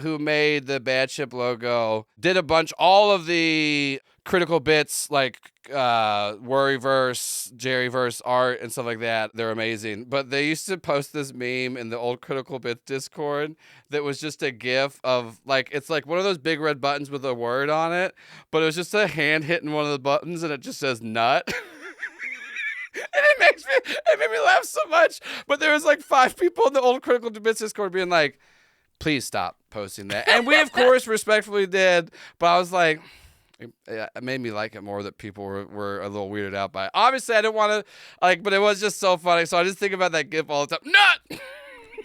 who made the Bad Ship logo, did all of the critical bits like Worryverse, Jerryverse art and stuff like that. They're amazing. But they used to post this meme in the old Critical Bits Discord that was just a GIF of like it's like one of those big red buttons with a word on it, but it was just a hand hitting one of the buttons and it just says nut. And it made me laugh so much. But there was like 5 people in the old Critical Bits Discord being like, please stop posting that. And we, of course, respectfully did. But I was like, it made me like it more that people were a little weirded out by it. Obviously, I didn't want to, but it was just so funny. So I just think about that GIF all the time. Nut!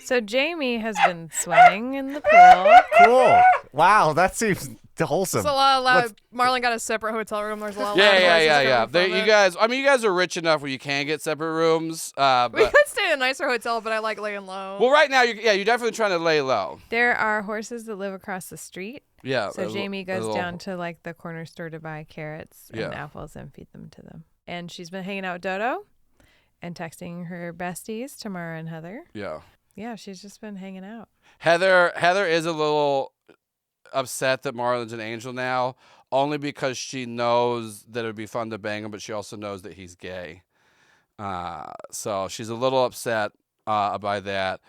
So Jamie has been swimming in the pool. Cool. Wow, that seems wholesome. There's a lot of Marlin got a separate hotel room. There's a lot of Yeah. coming You guys are rich enough where you can get separate rooms. We But, could stay in a nicer hotel, but I like laying low. well, right now, you're definitely trying to lay low. There are horses that live across the street. Yeah. So Jamie goes down to like the corner store to buy carrots and Yeah. apples and feed them to them. And she's been hanging out with Dodo and texting her besties, Tamara and Heather. Yeah. Yeah, she's just been hanging out. Heather is a little upset that Marlin's an angel now, only because she knows that it would be fun to bang him, but she also knows that he's gay. So she's a little upset by that.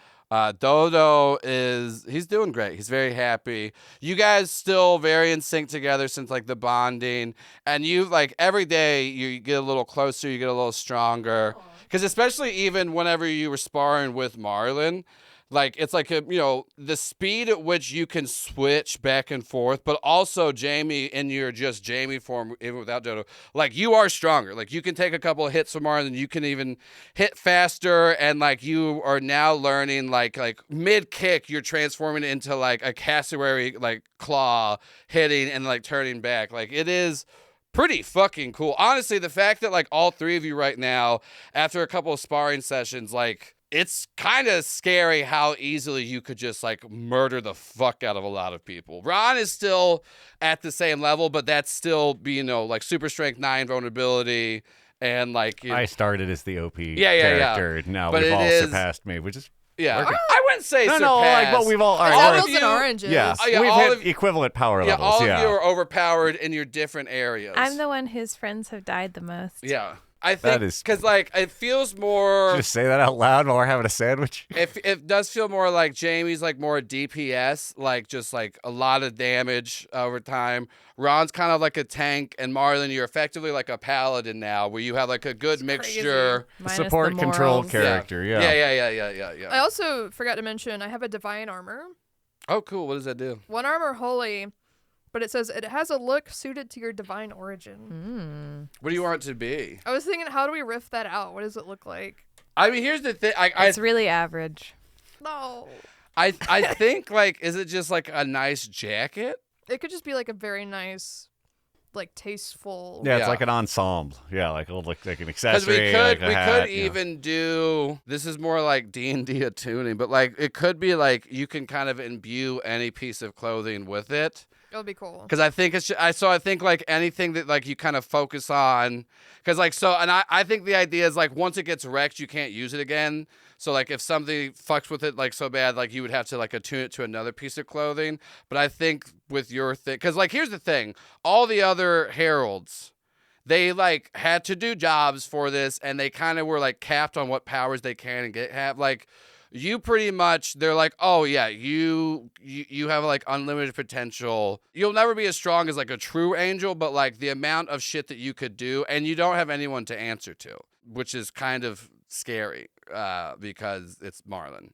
Dodo he's doing great. He's very happy. You guys still very in sync together since like the bonding, and you like every day you get a little closer, you get a little stronger. Because especially even whenever you were sparring with Marlin, like it's like the speed at which you can switch back and forth, but also Jamie in your just Jamie form, even without Dodo, like you are stronger. Like you can take a couple of hits from Marlin, you can even hit faster, and like you are now learning like mid kick, you're transforming into like a cassowary like claw hitting and like turning back. Like it is pretty fucking cool. Honestly, the fact that like all three of you right now, after a couple of sparring sessions, like it's kind of scary how easily you could just like murder the fuck out of a lot of people. Ron is still at the same level, but that's still like super strength 9 vulnerability and like I started as the OP character. Now but we've all surpassed me, which is I wouldn't say surpassed. No, like what we've all apples and oranges. Yes, we've hit equivalent power levels. All of you are overpowered in your different areas. I'm the one whose friends have died the most. Yeah. I think because like it feels more. Just say that out loud while we're having a sandwich. It does feel more like Jamie's like more DPS, like just like a lot of damage over time. Ron's kind of like a tank, and Marlin, you're effectively like a paladin now, where you have like a good mixture. Support controlled character. Yeah. I also forgot to mention I have a divine armor. Oh, cool. What does that do? 1 armor holy. But it says it has a look suited to your divine origin. What do you want it to be? I was thinking, how do we riff that out? What does it look like? I mean, here's the thing. It's really average. No. I think, like, is it just like a nice jacket? It could just be like a very nice, like tasteful. Yeah, it's like an ensemble. Yeah, like an accessory. Because we could even do. This is more like D&D attuning, but like it could be like you can kind of imbue any piece of clothing with it. That would be cool. Because I think I think like anything that like you kind of focus on, because like and I think the idea is like once it gets wrecked, you can't use it again. So like if something fucks with it like so bad, like you would have to like attune it to another piece of clothing. But I think with your thing, because like here's the thing, all the other heralds, they like had to do jobs for this, and they kind of were like capped on what powers they can and have like. You pretty much, they're like, oh yeah, you have like unlimited potential. You'll never be as strong as like a true angel, but like the amount of shit that you could do, and you don't have anyone to answer to, which is kind of scary because it's Marlin.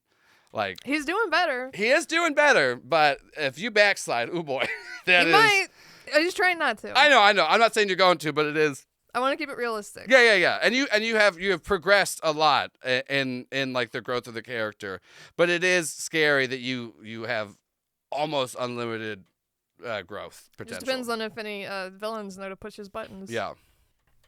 Like he's doing better. He is doing better, but if you backslide, oh boy, that he might. I'm just trying not to. I know. I'm not saying you're going to, but it is. I want to keep it realistic. Yeah. And you have progressed a lot in like the growth of the character, but it is scary that you have almost unlimited growth potential. It just depends on if any villains know to push his buttons. Yeah.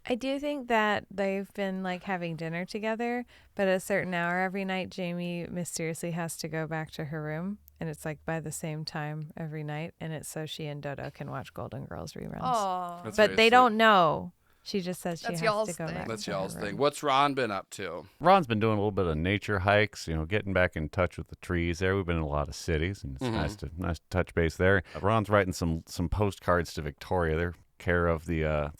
I do think that they've been like having dinner together, but at a certain hour every night, Jamie mysteriously has to go back to her room, and it's like by the same time every night, and it's so she and Dodo can watch Golden Girls reruns. Aww. But they don't know. She just says she has to go back. That's to y'all's her thing. room. What's Ron been up to? Ron's been doing a little bit of nature hikes, getting back in touch with the trees there. We've been in a lot of cities, and it's nice to touch base there. Ron's writing some postcards to Victoria. They're care of the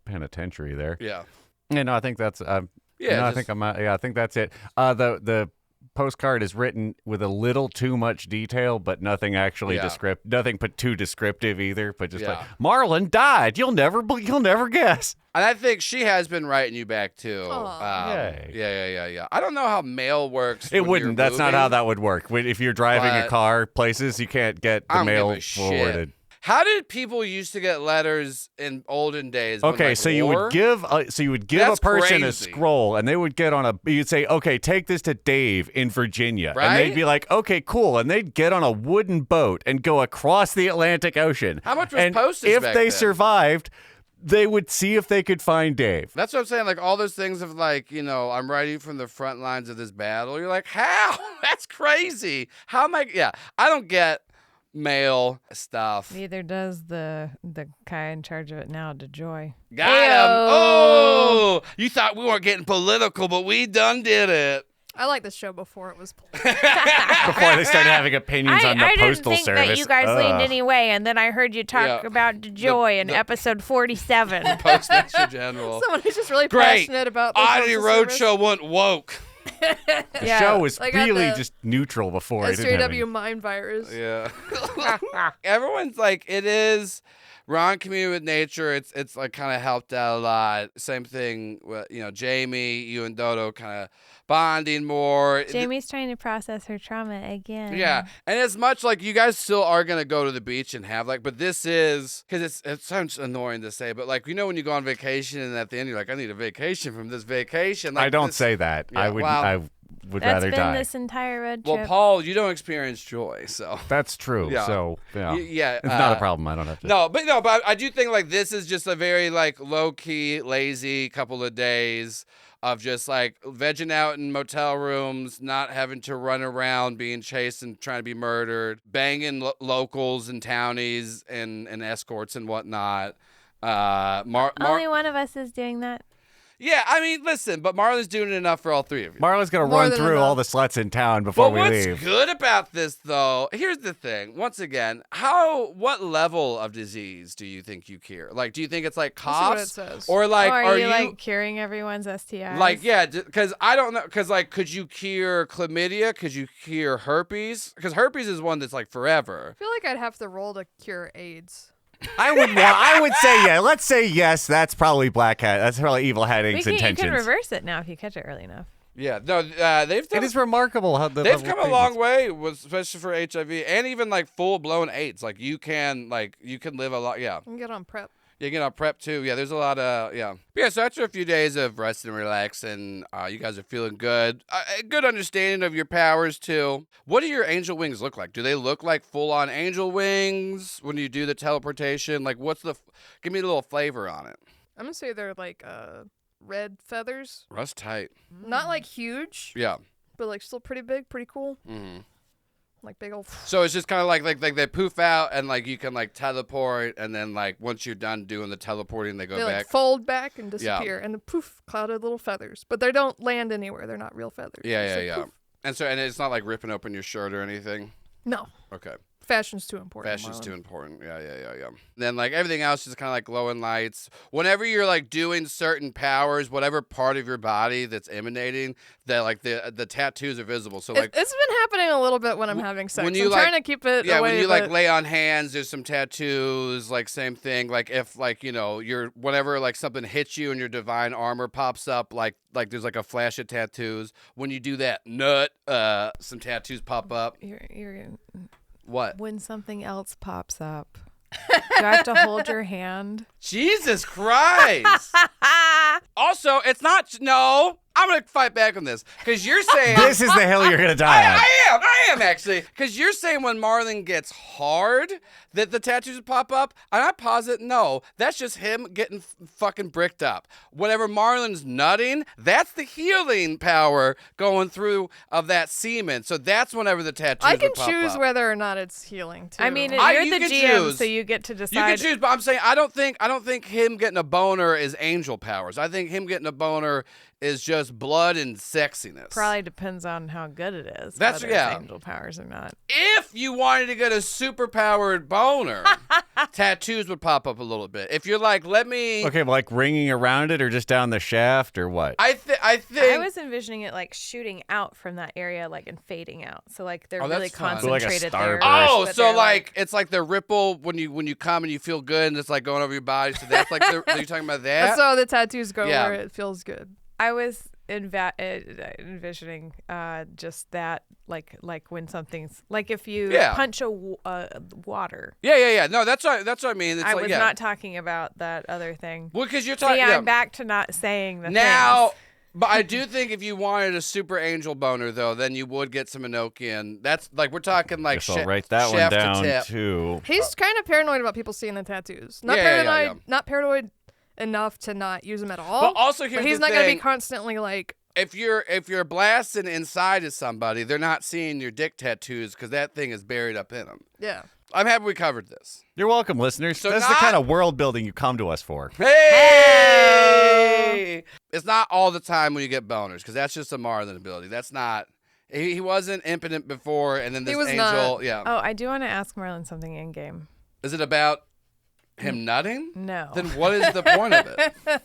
penitentiary there. Yeah. I think that's I think that's it. The postcard is written with a little too much detail, but nothing actually nothing but too descriptive either. But just like Marlin died, you'll never guess. And I think she has been writing you back too. Yay. Yeah. I don't know how mail works. It wouldn't. That's not how that would work. If you're driving a car places, you can't get the mail forwarded. How did people used to get letters in olden days? When, Okay, like, so you war? would give a That's person a crazy. scroll, and they would get on a. You'd say, "Okay, take this to Dave in Virginia," Right? and they'd be like, "Okay, cool," and they'd get on a wooden boat and go across the Atlantic Ocean. How much was and postage if back they then? survived, they would see if they could find Dave. That's what I'm saying. Like all those things of like, I'm writing from the front lines of this battle. You're like, how? That's crazy. How am I? Yeah, I don't get mail stuff. Neither does the guy in charge of it now, DeJoy. Got him. Oh, you thought we weren't getting political, but we done did it. I like this show before it was. Before they started having opinions on the I didn't postal think service. that you guys leaned any way, and then I heard you talk Yeah. about DeJoy in episode 47. Postmaster General. Someone who's just really Great. passionate about the Oddity Postal Service. Roadshow went woke. The show was Like on really the just neutral before. It didn't have any- SJW mind virus. Yeah. Everyone's like, it is. We're on Community with Nature. It's like kind of helped out a lot. Same thing with, Jamie, you and Dodo kind of bonding more. Jamie's trying to process her trauma again. Yeah, and as much like you guys still are gonna go to the beach and have but this is because it sounds annoying to say, but like when you go on vacation and at the end you're like, I need a vacation from this vacation. Like, I don't say that. Yeah, I would. well, I would That's rather been die. this entire road Well, trip. Paul, you don't experience joy, so That's true. Yeah. So yeah, yeah, it's not a problem. I don't have to. No, but I do think like this is just a very like low key, lazy couple of days of just like vegging out in motel rooms, not having to run around being chased and trying to be murdered, banging locals and townies and escorts and whatnot. Only one of us is doing that. Yeah, I mean, listen, but Marlin's doing enough for all three of you. Marlin's gonna More run than through enough. all the sluts in town before But we what's leave. good about this, though, here's the thing. Once again, what level of disease do you think you cure? Like, do you think it's like Let's see what it coughs? says. Or like, Or are you like curing everyone's STIs? like, yeah, because I don't know, because like, could you cure chlamydia? Could you cure herpes? Because herpes is one that's like forever. I feel like I'd have to roll to cure AIDS. I would say yeah. Let's say yes. That's probably black hat. That's probably evil hat you intentions. can reverse it now if you catch it early enough. Yeah, no, they've done, It is remarkable how the they've level come of a long patients. way, especially for HIV and even like full blown AIDS. Like you can live a lot. Yeah. You can get on PrEP. You get on prep too. Yeah, there's a lot of But yeah, so after a few days of rest and relax, and you guys are feeling good. A good understanding of your powers too. What do your angel wings look like? Do they look like full on angel wings when you do the teleportation? Like, give me a little flavor on it. I'm gonna say they're like red feathers. Rust tight. Not like huge, Yeah. but like still pretty big, pretty cool. hmm Like big old. So it's just kind of like they poof out, and like you can like teleport, and then like once you're done doing the teleporting, they go They back. like fold back and disappear, and the poof, clouded little feathers. But they don't land anywhere. They're not real feathers. Yeah, It's yeah, like, yeah. poof. And it's not like ripping open your shirt or anything. No, Okay. fashion's too important. Fashion's Marlon. too important. Yeah. Then like everything else is kind of like glowing lights. Whenever you're like doing certain powers, whatever part of your body that's emanating, that like the tattoos are visible. So like It's been happening a little bit when I'm having sex. when you, I'm like- trying to keep it yeah, away, when you like but lay on hands, there's some tattoos. Like same thing. Like if like you're whenever like something hits you and your divine armor pops up, like there's like a flash of tattoos. When you do that some tattoos pop up. You're What? when something else pops up. Do I have to hold your hand? Jesus Christ. Also, it's not. No, I'm going to fight back on this because you're saying. This is the hill you're gonna die on. I am actually. Because you're saying when Marlin gets hard that the tattoos pop up. And I posit, no, that's just him getting fucking bricked up. Whenever Marlin's nutting, that's the healing power going through of that semen. So that's whenever the tattoos I can would pop choose up. whether or not it's healing too. I mean, you you're can the GM, choose. so you get to You decide. can choose, but I'm saying I don't think him getting a boner is angel powers. I think him getting a boner is just blood and sexiness. Probably depends on how good it is. That's- whether yeah. It's angel powers or not. If you wanted to get a super powered boner, tattoos would pop up a little bit. If you're like, let me. Okay, but like ringing around it or just down the shaft or what? I think. I was envisioning it like shooting out from that area, like and fading out. So like they're Oh, really that's fun. So like a concentrated there. starburst. Oh, but so they're, like it's like the ripple when you come and you feel good and it's like going over your body. So that's like are you talking about that? That's how the tattoos go Yeah. where it feels good. I was envisioning just that, like when something's like if you punch a water. Yeah. No, that's what I mean. It's I like, was not talking about that other thing. Well, because you're talking. See, I'm back to not saying the now. things. But I do think if you wanted a super angel boner, though, then you would get some Enochian. That's like we're talking like. I'll write that one down too. He's kind of paranoid about people seeing the tattoos. Not paranoid. Not paranoid enough to not use them at all. But also, he's not going to be constantly like. If you're blasting inside of somebody, they're not seeing your dick tattoos because that thing is buried up in them. Yeah. I'm happy we covered this. You're welcome, listeners. So That's the kind of world building you come to us for. Hey! It's not all the time when you get boners, because that's just a Marlin ability. That's not. He wasn't impotent before, and then this angel. Not. Yeah. Oh, I do want to ask Marlin something in game. Is it about him nutting? No. Then what is the point of it?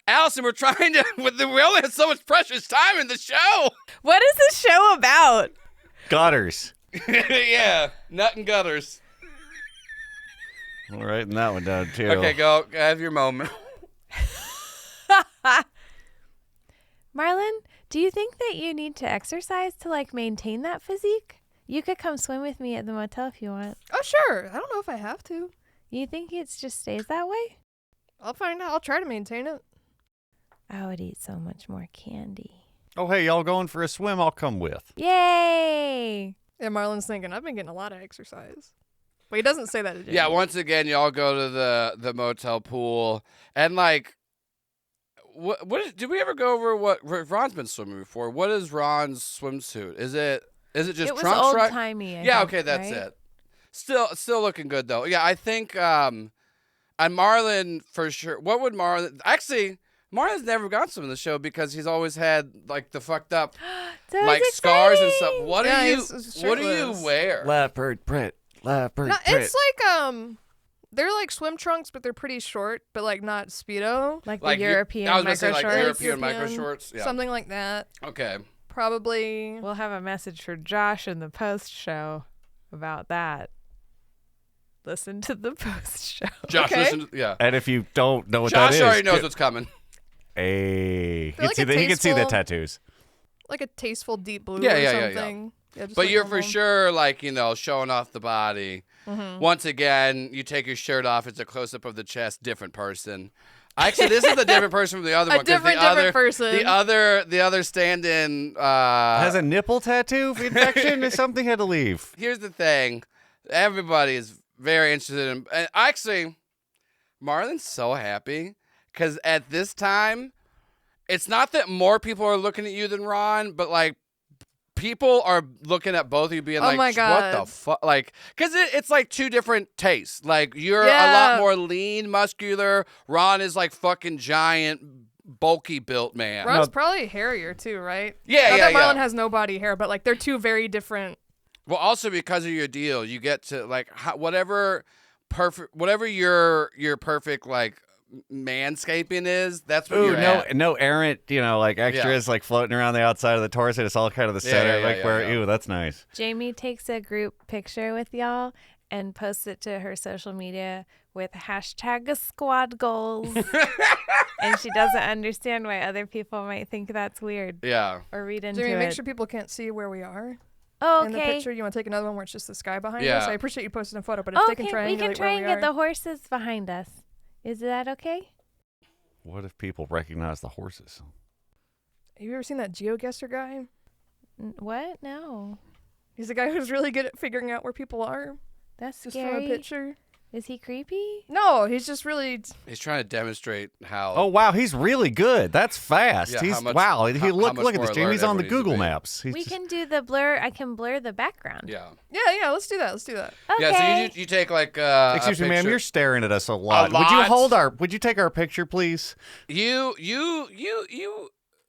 Allison, we're trying to. We only have so much precious time in the show. What is this show about? Gutters. Yeah, nut and gutters. All right, and that one down too. Okay, go have your moment. Marlin, do you think that you need to exercise to like maintain that physique? You could come swim with me at the motel if you want. Oh, sure. I don't know if I have to. You think it just stays that way? I'll find out. I'll try to maintain it. I would eat so much more candy. Oh, hey, y'all going for a swim? I'll come with. Yay! Yeah, Marlin's thinking, I've been getting a lot of exercise. But he doesn't say that to Jamie. Yeah, once again, y'all go to the motel pool, and like, did we ever go over what Ron's been swimming before? What is Ron's swimsuit? Is it just it was trunks? old-timey, I think, okay, that's right? it. Still looking good though. Yeah, I think on Marlin for sure. What would Marlin actually? Marlin's never gone swim in the show because he's always had like the fucked up like scars and stuff. What do you wear? Leopard print. Leopard print. It's like they're like swim trunks, but they're pretty short, but like not Speedo. Like the European I was gonna micro say like shorts. European micro shorts. Yeah. Something like that. Okay. Probably. We'll have a message for Josh in the post show about that. Listen to the post show. Josh, listen. Yeah. And if you don't know what Josh that is, already knows what's coming. Hey, Like he can see the tattoos. Like a tasteful deep blue Yeah, or yeah, something. Yeah, just But like you're normal. for sure like, showing off the body. Mm-hmm. Once again, you take your shirt off, it's a close up of the chest, different person. Actually, this is a different person from the other one. Different person. The other stand-in has a nipple tattoo infection or something had to leave. Here's the thing. Everybody is very interested in and actually Marlin's so happy because at this time it's not that more people are looking at you than Ron, but like people are looking at both of you being Oh like, my God. what the fuck? Like, because it's like two different tastes. Like, you're a lot more lean, muscular. Ron is like fucking giant, bulky built man. Ron's probably hairier too, right? Yeah, Not yeah, that Marlin yeah. has no body hair, but like they're two very different. Well, also because of your deal, you get to like whatever your perfect like manscaping is. That's what you're at. No errant, like extras like floating around the outside of the torso. It's all kind of the center. Ew, that's nice. Jamie takes a group picture with y'all and posts it to her social media with #squad goals. And she doesn't understand why other people might think that's weird. Yeah. Or read into Jamie, it. make sure people can't see where we are. Oh, In the okay. picture, you want to take another one where it's just the sky behind Yeah. us? I appreciate you posting a photo, but if they can triangulate we can try and where get the horses behind us. Is that okay? What if people recognize the horses? Have you ever seen that GeoGuessr guy? What? No. He's the guy who's really good at figuring out where people are. That's Just scary. from a picture. Is he creepy? No, he's just really. He's trying to demonstrate how. Oh wow, he's really good. That's fast. Yeah, he's how much- He how look much at more this. Jamie's alert on the everybody needs to Google be. Maps. We can do the blur. I can blur the background. Yeah. Yeah, let's do that. Let's do that. Okay. Yeah, so you take like Excuse me, ma'am. picture. You're staring at us a lot. Would you take our picture, please? You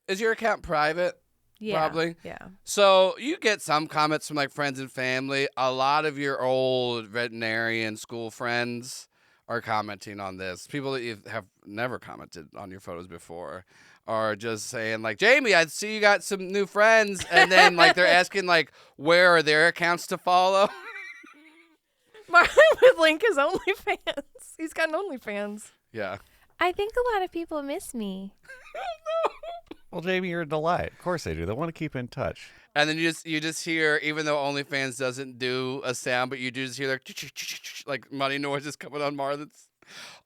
is your account private? Yeah. Probably. Yeah. So you get some comments from like friends and family. A lot of your old veterinarian school friends are commenting on this. People that you have never commented on your photos before are just saying like, Jamie, I see you got some new friends, and then like they're asking like, where are their accounts to follow? Marlin would link his OnlyFans. He's got an OnlyFans. Yeah. I think a lot of people miss me. Well, Jamie, you're a delight. Of course they do. They want to keep in touch. And then you just hear, even though OnlyFans doesn't do a sound, but you do just hear like money noises coming on Marlin's.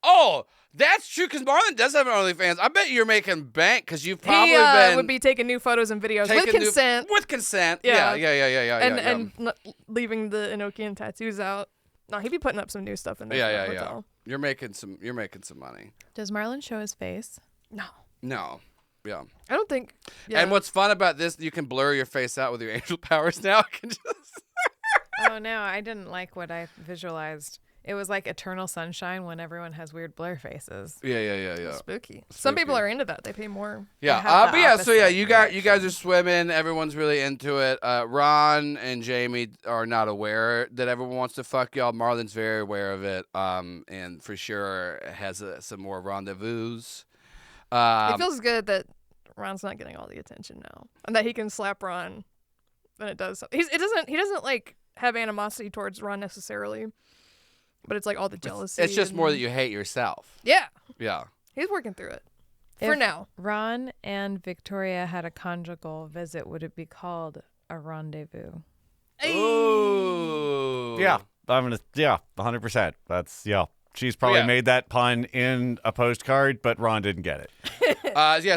Oh, that's true, because Marlin does have an OnlyFans. I bet you're making bank, because you've probably been... would be taking new photos and videos with consent. With consent. Yeah. And Leaving the Enochian tattoos out. No, he'd be putting up some new stuff in there. Yeah. You're making some money. Does Marlin show his face? No. Yeah. I don't think. Yeah. And what's fun about this, you can blur your face out with your angel powers now. I can just... Oh, no, I didn't like what I visualized. It was like Eternal Sunshine when everyone has weird blur faces. Yeah. Spooky. Some people are into that. They pay more. Yeah. You guys are swimming. Everyone's really into it. Ron and Jamie are not aware that everyone wants to fuck y'all. Marlin's very aware of it. And for sure has some more rendezvous. It feels good that Ron's not getting all the attention now, and that he can slap Ron. And it does. He doesn't like have animosity towards Ron necessarily. But it's like all the jealousy. It's just more that you hate yourself. Yeah. Yeah. He's working through it. For now. Ron and Victoria had a conjugal visit. Would it be called a rendezvous? Ooh. Yeah. 100%. That's, She's probably made that pun in a postcard, but Ron didn't get it.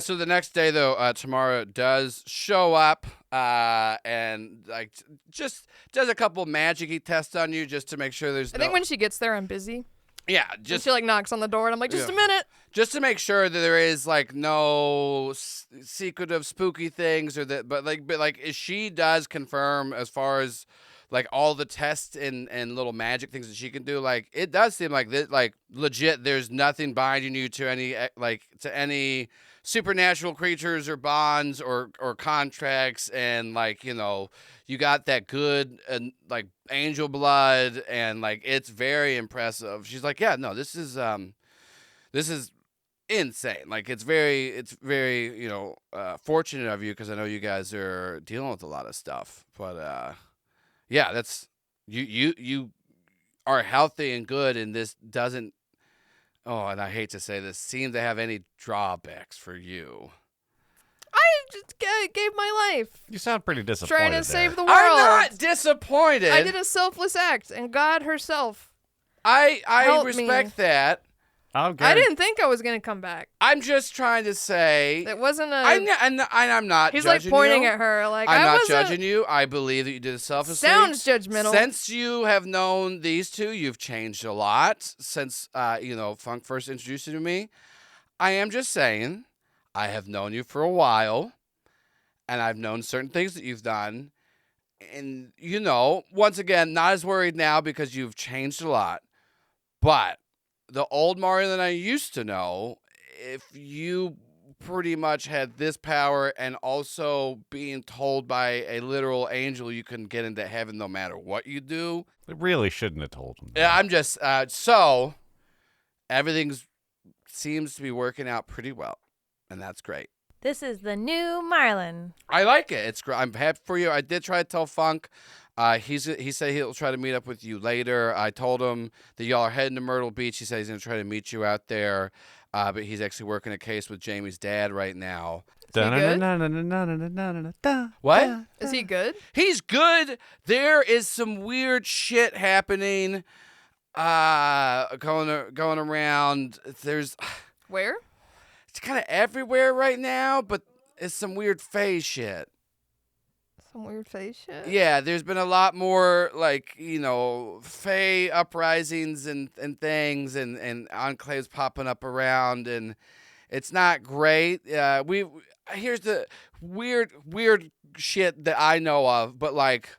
So the next day, though, Tamara does show up and like just does a couple magic-y tests on you just to make sure there's I think when she gets there, I'm busy. Yeah, and she like knocks on the door, and I'm like, just a minute. Just to make sure that there is like no secretive spooky things, or that, but she does confirm as far as like all the tests and little magic things that she can do. Like it does seem like this, like legit. There's nothing binding you to any supernatural creatures or bonds or contracts, and like you got that good and like angel blood, and like it's very impressive. She's like, yeah, no, this is insane. Like it's very fortunate of you, because I know you guys are dealing with a lot of stuff, but yeah, that's you are healthy and good, and this doesn't. Oh, and I hate to say this, seem to have any drawbacks for you. I just gave my life. You sound pretty disappointed. Trying to save the world. I'm not disappointed. I did a selfless act, and God herself. I respect that. I didn't think I was gonna come back. I'm just trying to say it wasn't a. I'm not. He's judging like pointing you. at her, like I'm not judging you. I believe that you did it selflessly. Sounds judgmental. Since you have known these two, you've changed a lot since Funk first introduced you to me. I am just saying, I have known you for a while, and I've known certain things that you've done, and once again, not as worried now because you've changed a lot, but. The old Mario that I used to know, if you pretty much had this power and also being told by a literal angel you can get into heaven no matter what you do. They really shouldn't have told him that. Yeah, I'm just, so everything seems to be working out pretty well, and that's great. This is the new Marlin. I like it. It's great. I'm happy for you. I did try to tell Funk. He said he'll try to meet up with you later. I told him that y'all are heading to Myrtle Beach. He said he's going to try to meet you out there, but he's actually working a case with Jamie's dad right now. What? Is he good? He's good. There is some weird shit happening going around. There's... Where? It's kind of everywhere right now, but it's some weird phase shit. Some weird face shit? Yeah, there's been a lot more, like, Fae uprisings and things and enclaves popping up around, and it's not great. Here's the weird shit that I know of, but, like,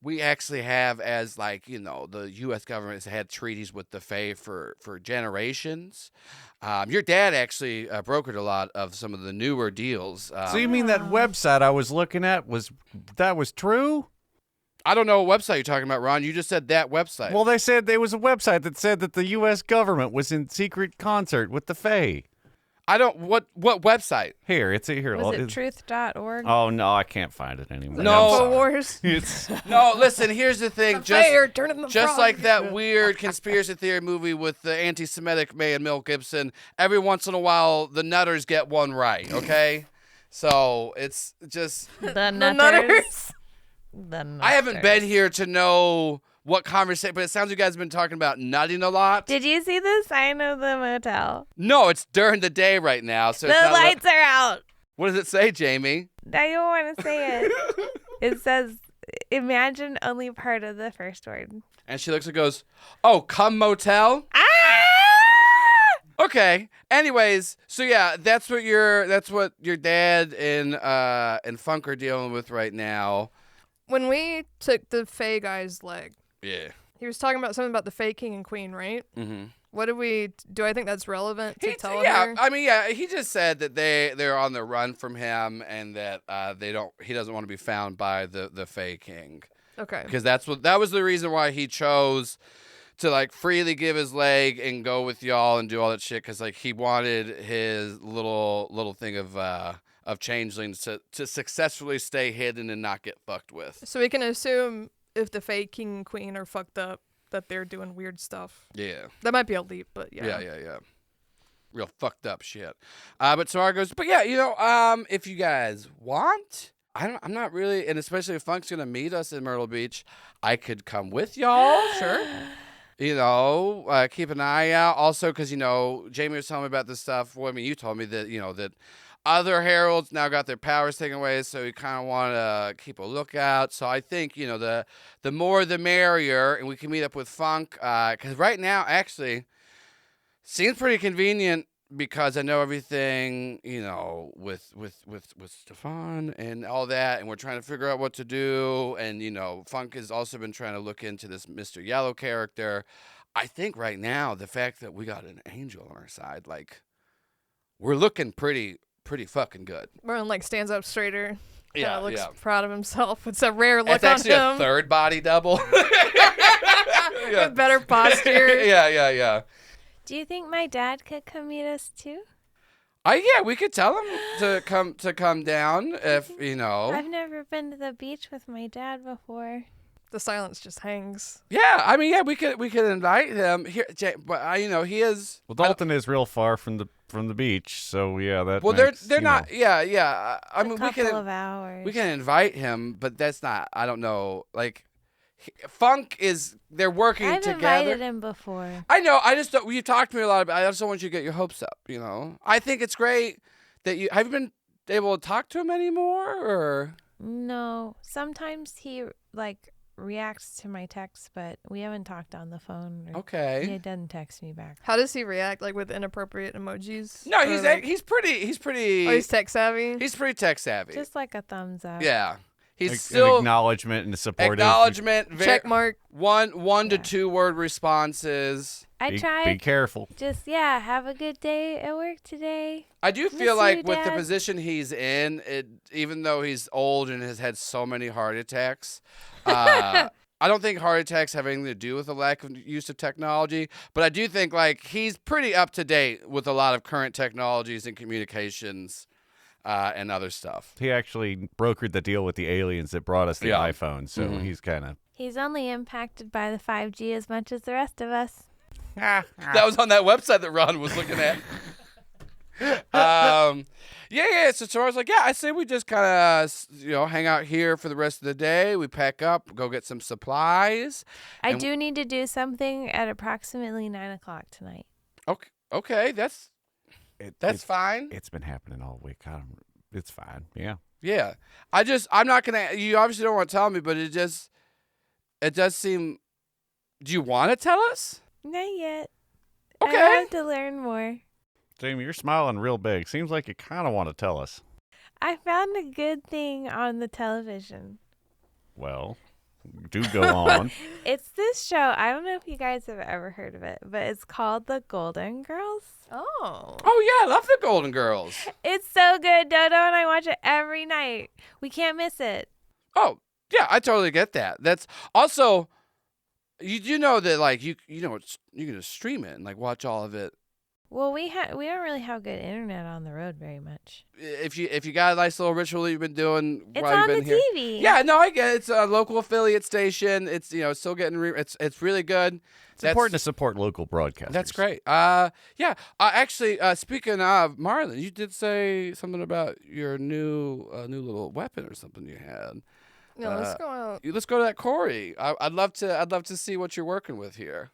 we actually have, as, like, the U.S. government has had treaties with the Fae for generations. Your dad actually brokered a lot of some of the newer deals. So you mean that website I was looking at was true? I don't know what website you're talking about, Ron. You just said that website. Well, they said there was a website that said that the U.S. government was in secret concert with the Fae. I don't. What website? Here, it's here. Was it truth.org? Oh no, I can't find it anymore. No, Wars. No, listen. Here's the thing. Just like frog. that weird conspiracy theory movie with the anti-Semitic May and Mel Gibson. Every once in a while, the nutters get one right. Okay, So it's just The nutters. nutters. The nutters. I haven't been here to know what conversation, but it sounds like you guys have been talking about nutting a lot. Did you see the sign of the motel? No, it's during the day right now. So The it's not lights are out. What does it say, Jamie? I don't want to say it. It says, imagine only part of the first word. And she looks and goes, "Oh, come motel." Ah! Okay. Anyways, so yeah, that's what your dad and Funk are dealing with right now. When we took the Fae guy's leg, Yeah. he was talking about something about the Fae king and queen, right? Mm-hmm. What do I think that's relevant to tell Yeah, her? I mean, yeah, he just said that they're on the run from him and that he doesn't want to be found by the Fae king. Okay. Because that was the reason why he chose to like freely give his leg and go with y'all and do all that shit. Because like he wanted his little thing of changelings to successfully stay hidden and not get fucked with. So we can assume if the Fae king and queen are fucked up, that they're doing weird stuff. Yeah. That might be a leap, but yeah. Yeah. Real fucked up shit. But Samara goes, but yeah, if you guys want, I'm not really, and especially if Funk's gonna meet us in Myrtle Beach, I could come with y'all. Sure. Keep an eye out. Also, because Jamie was telling me about this stuff. Well, I mean, you told me that that other heralds now got their powers taken away, so you kind of want to keep a lookout. So I think the more the merrier, and we can meet up with Funk. Because right now, actually, seems pretty convenient because I know everything, with Stefan and all that, and we're trying to figure out what to do. And Funk has also been trying to look into this Mr. Yellow character. I think right now the fact that we got an angel on our side, like, we're looking pretty fucking good. Marlin stands up straighter. Yeah, looks proud of himself. It's a rare look It's on actually him. a third body double. With better posture. Yeah. Do you think my dad could come meet us too? Yeah, we could tell him to come down if I've never been to the beach with my dad before. The silence just hangs. Yeah, I mean, yeah, we could invite him here, but he is. Well, Dalton is real far from the beach, so yeah, that. Well, makes, they're not. Yeah. I mean, A couple of hours. we can invite him, but that's not. I don't know. Like, Funk is. They're working I've together. invited him before. I know. I just don't. You talked to me a lot about. I just don't want you to get your hopes up. I think it's great that you have you been able to talk to him anymore, or No, sometimes he reacts to my texts, but we haven't talked on the phone. okay. He doesn't text me back. How does he react? Like with inappropriate emojis? No, Or, he's pretty. Oh, he's tech savvy? He's pretty tech savvy. Just like a thumbs up. Yeah. He's an still acknowledgement and supportive. acknowledgement. Check mark. One to Yeah. 2 word responses. I Be tried. careful. Just, have a good day at work today. I do Miss feel like you, with the Dad. position he's in, even though he's old and has had so many heart attacks, I don't think heart attacks have anything to do with the lack of use of technology. But I do think he's pretty up to date with a lot of current technologies and communications and other stuff. He actually brokered the deal with the aliens that brought us the Yeah. iPhone, so Mhm. he's kind of. He's only impacted by the 5G as much as the rest of us. That was on that website that Ron was looking at. So Sora's like, I say we just kind of, hang out here for the rest of the day. We pack up, go get some supplies. I And- do need to do something at approximately 9 o'clock tonight. Okay, that's fine. It's been happening all week. It's fine. Yeah. Yeah. I'm not going to, you obviously don't want to tell me, but it does seem, do you want to tell us? Not yet. Okay. I have to learn more. Jamie, you're smiling real big. Seems like you kind of want to tell us. I found a good thing on the television. Well, do go on. It's this show. I don't know if you guys have ever heard of it, but it's called The Golden Girls. Oh. Oh, yeah, I love the Golden Girls. It's so good, Dodo, and I watch it every night. We can't miss it. Oh, yeah, I totally get that. That's also, you do know that, you can just stream it and, watch all of it. Well, we don't really have good internet on the road very much. if you got a nice little ritual that you've been doing It's while you've on been the here. TV. Yeah, no, I get it. It's a local affiliate station. It's still getting it's really good. It's important to support local broadcasters. That's great. Actually, speaking of Marlin, you did say something about your new little weapon or something you had. No, let's go out. Let's go to that quarry. I'd love to see what you're working with here.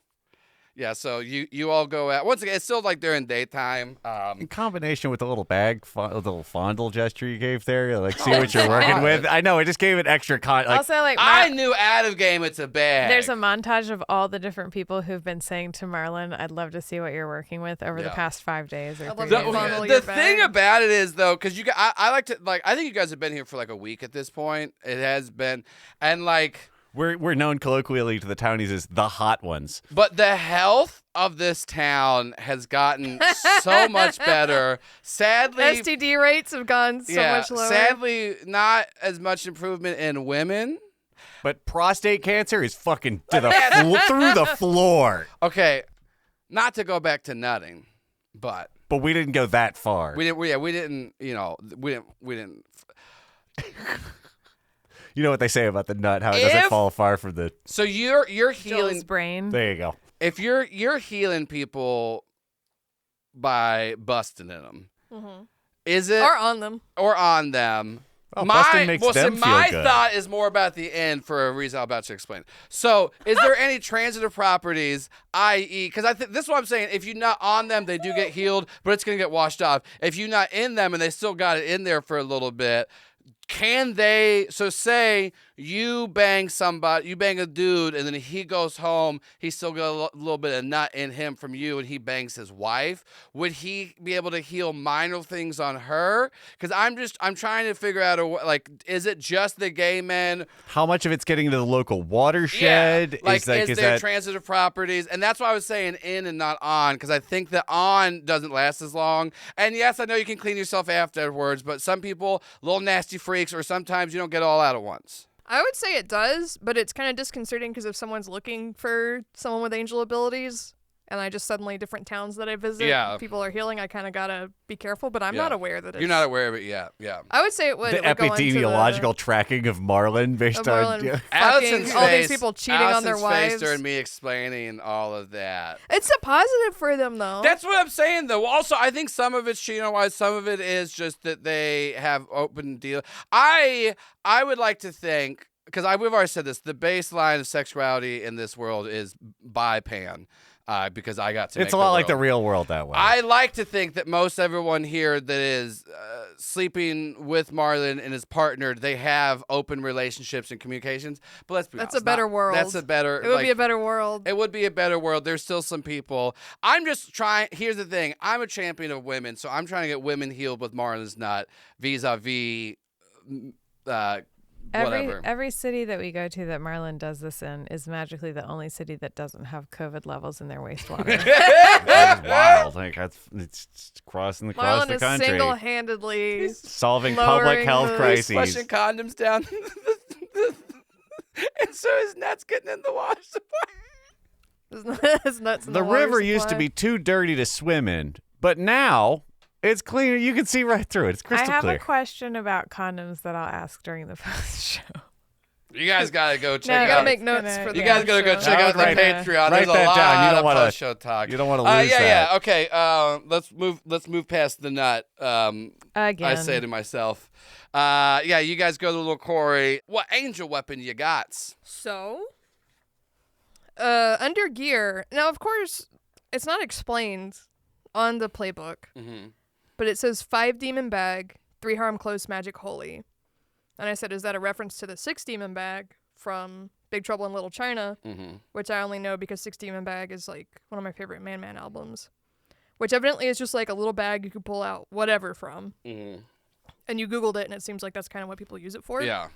Yeah, so you all go out. Once again, it's still like during daytime. In combination with the little bag, the little fondle gesture you gave there, like see what you're working with. I know, it just gave it extra Also, like I knew out of game it's a bag. there's a montage of all the different people who've been saying to Marlin, "I'd love to see what you're working with over the past 5 days or I'd 3 love days." to fondle The your thing bag. about it is though, because I like to I think you guys have been here for like a week at this point. It has been, and like. We're known colloquially to the townies as the hot ones. But the health of this town has gotten so much better. Sadly, STD rates have gone so much lower. Sadly, not as much improvement in women. But prostate cancer is fucking to the through the floor. Okay, not to go back to nutting, but we didn't go that far. we didn't. You know what they say about the nut, how it doesn't fall far from the. So you're healing. Joel's brain. There you go. If you're healing people by busting in them, is it Or on them. or on them? Oh, busting makes them feel my good. thought is more about the end for a reason I'm about to explain. So, is there any transitive properties, i.e., because this is what I'm saying, if you're not on them, they do get healed, but it's going to get washed off. If you're not in them and they still got it in there for a little bit, can they, so say you bang somebody, you bang a dude, and then he goes home, he still got a little bit of nut in him from you, and he bangs his wife. Would he be able to heal minor things on her? Because I'm trying to figure out, is it just the gay men? How much of it's getting into the local watershed? Yeah. Is there transitive properties? And that's why I was saying in and not on, because I think the on doesn't last as long. And yes, I know you can clean yourself afterwards, but some people, little nasty freaks, or sometimes you don't get it all out at once. I would say it does, but it's kind of disconcerting because if someone's looking for someone with angel abilities, and I just suddenly different towns that I visit, people are healing, I kind of gotta be careful. But I'm not aware that it's... You're not aware of it yet. Yeah. I would say it would. The it would go into epidemiological tracking of Marlin based on. Allison's all face, these people cheating on their wives. Face during me explaining all of that. It's a positive for them, though. That's what I'm saying, though. Also, I think some of it's cheating on wives. Some of it is just that they have open deal. I would like to think, because we've already said this, the baseline of sexuality in this world is bi pan. Because I got to. It's a lot like the real world that way. I like to think that most everyone here that is sleeping with Marlin and his partner, they have open relationships and communications. But let's be honest, that's a better world. That's a better. It would be a better world. It would be a better world. There's still some people. I'm just trying. Here's the thing. I'm a champion of women, so I'm trying to get women healed with Marlin's nut vis-a-vis. Whatever. Every city that we go to that Marlin does this in is magically the only city that doesn't have COVID levels in their wastewater. That's wild. Like it's crossing Marlin the is country, single-handedly solving public health crises. Flushing condoms down, and so his nut's getting in the water supply. His nuts in The water river used to supply. be too dirty to swim in, but now it's cleaner. You can see right through it. It's crystal I have clear. a question about condoms that I'll ask during the post show. You guys gotta go You check gotta out. make notes for the You guys gotta go show. check out the Write Patreon. write There's a that lot down. You don't of wanna- post-show talk. You don't want to lose that. Yeah. Okay. Let's move past the nut. Again. I say to myself. Yeah. You guys go to the little quarry. What angel weapon you got? So, under gear. Now, of course, it's not explained on the playbook, but it says 5 demon bag, 3 harm close magic holy. And I said, is that a reference to the 6 demon bag from Big Trouble in Little China, which I only know because 6 demon bag is like one of my favorite Man albums, which evidently is just like a little bag you could pull out whatever from. And you Googled it, and it seems like that's kind of what people use it for. Yeah.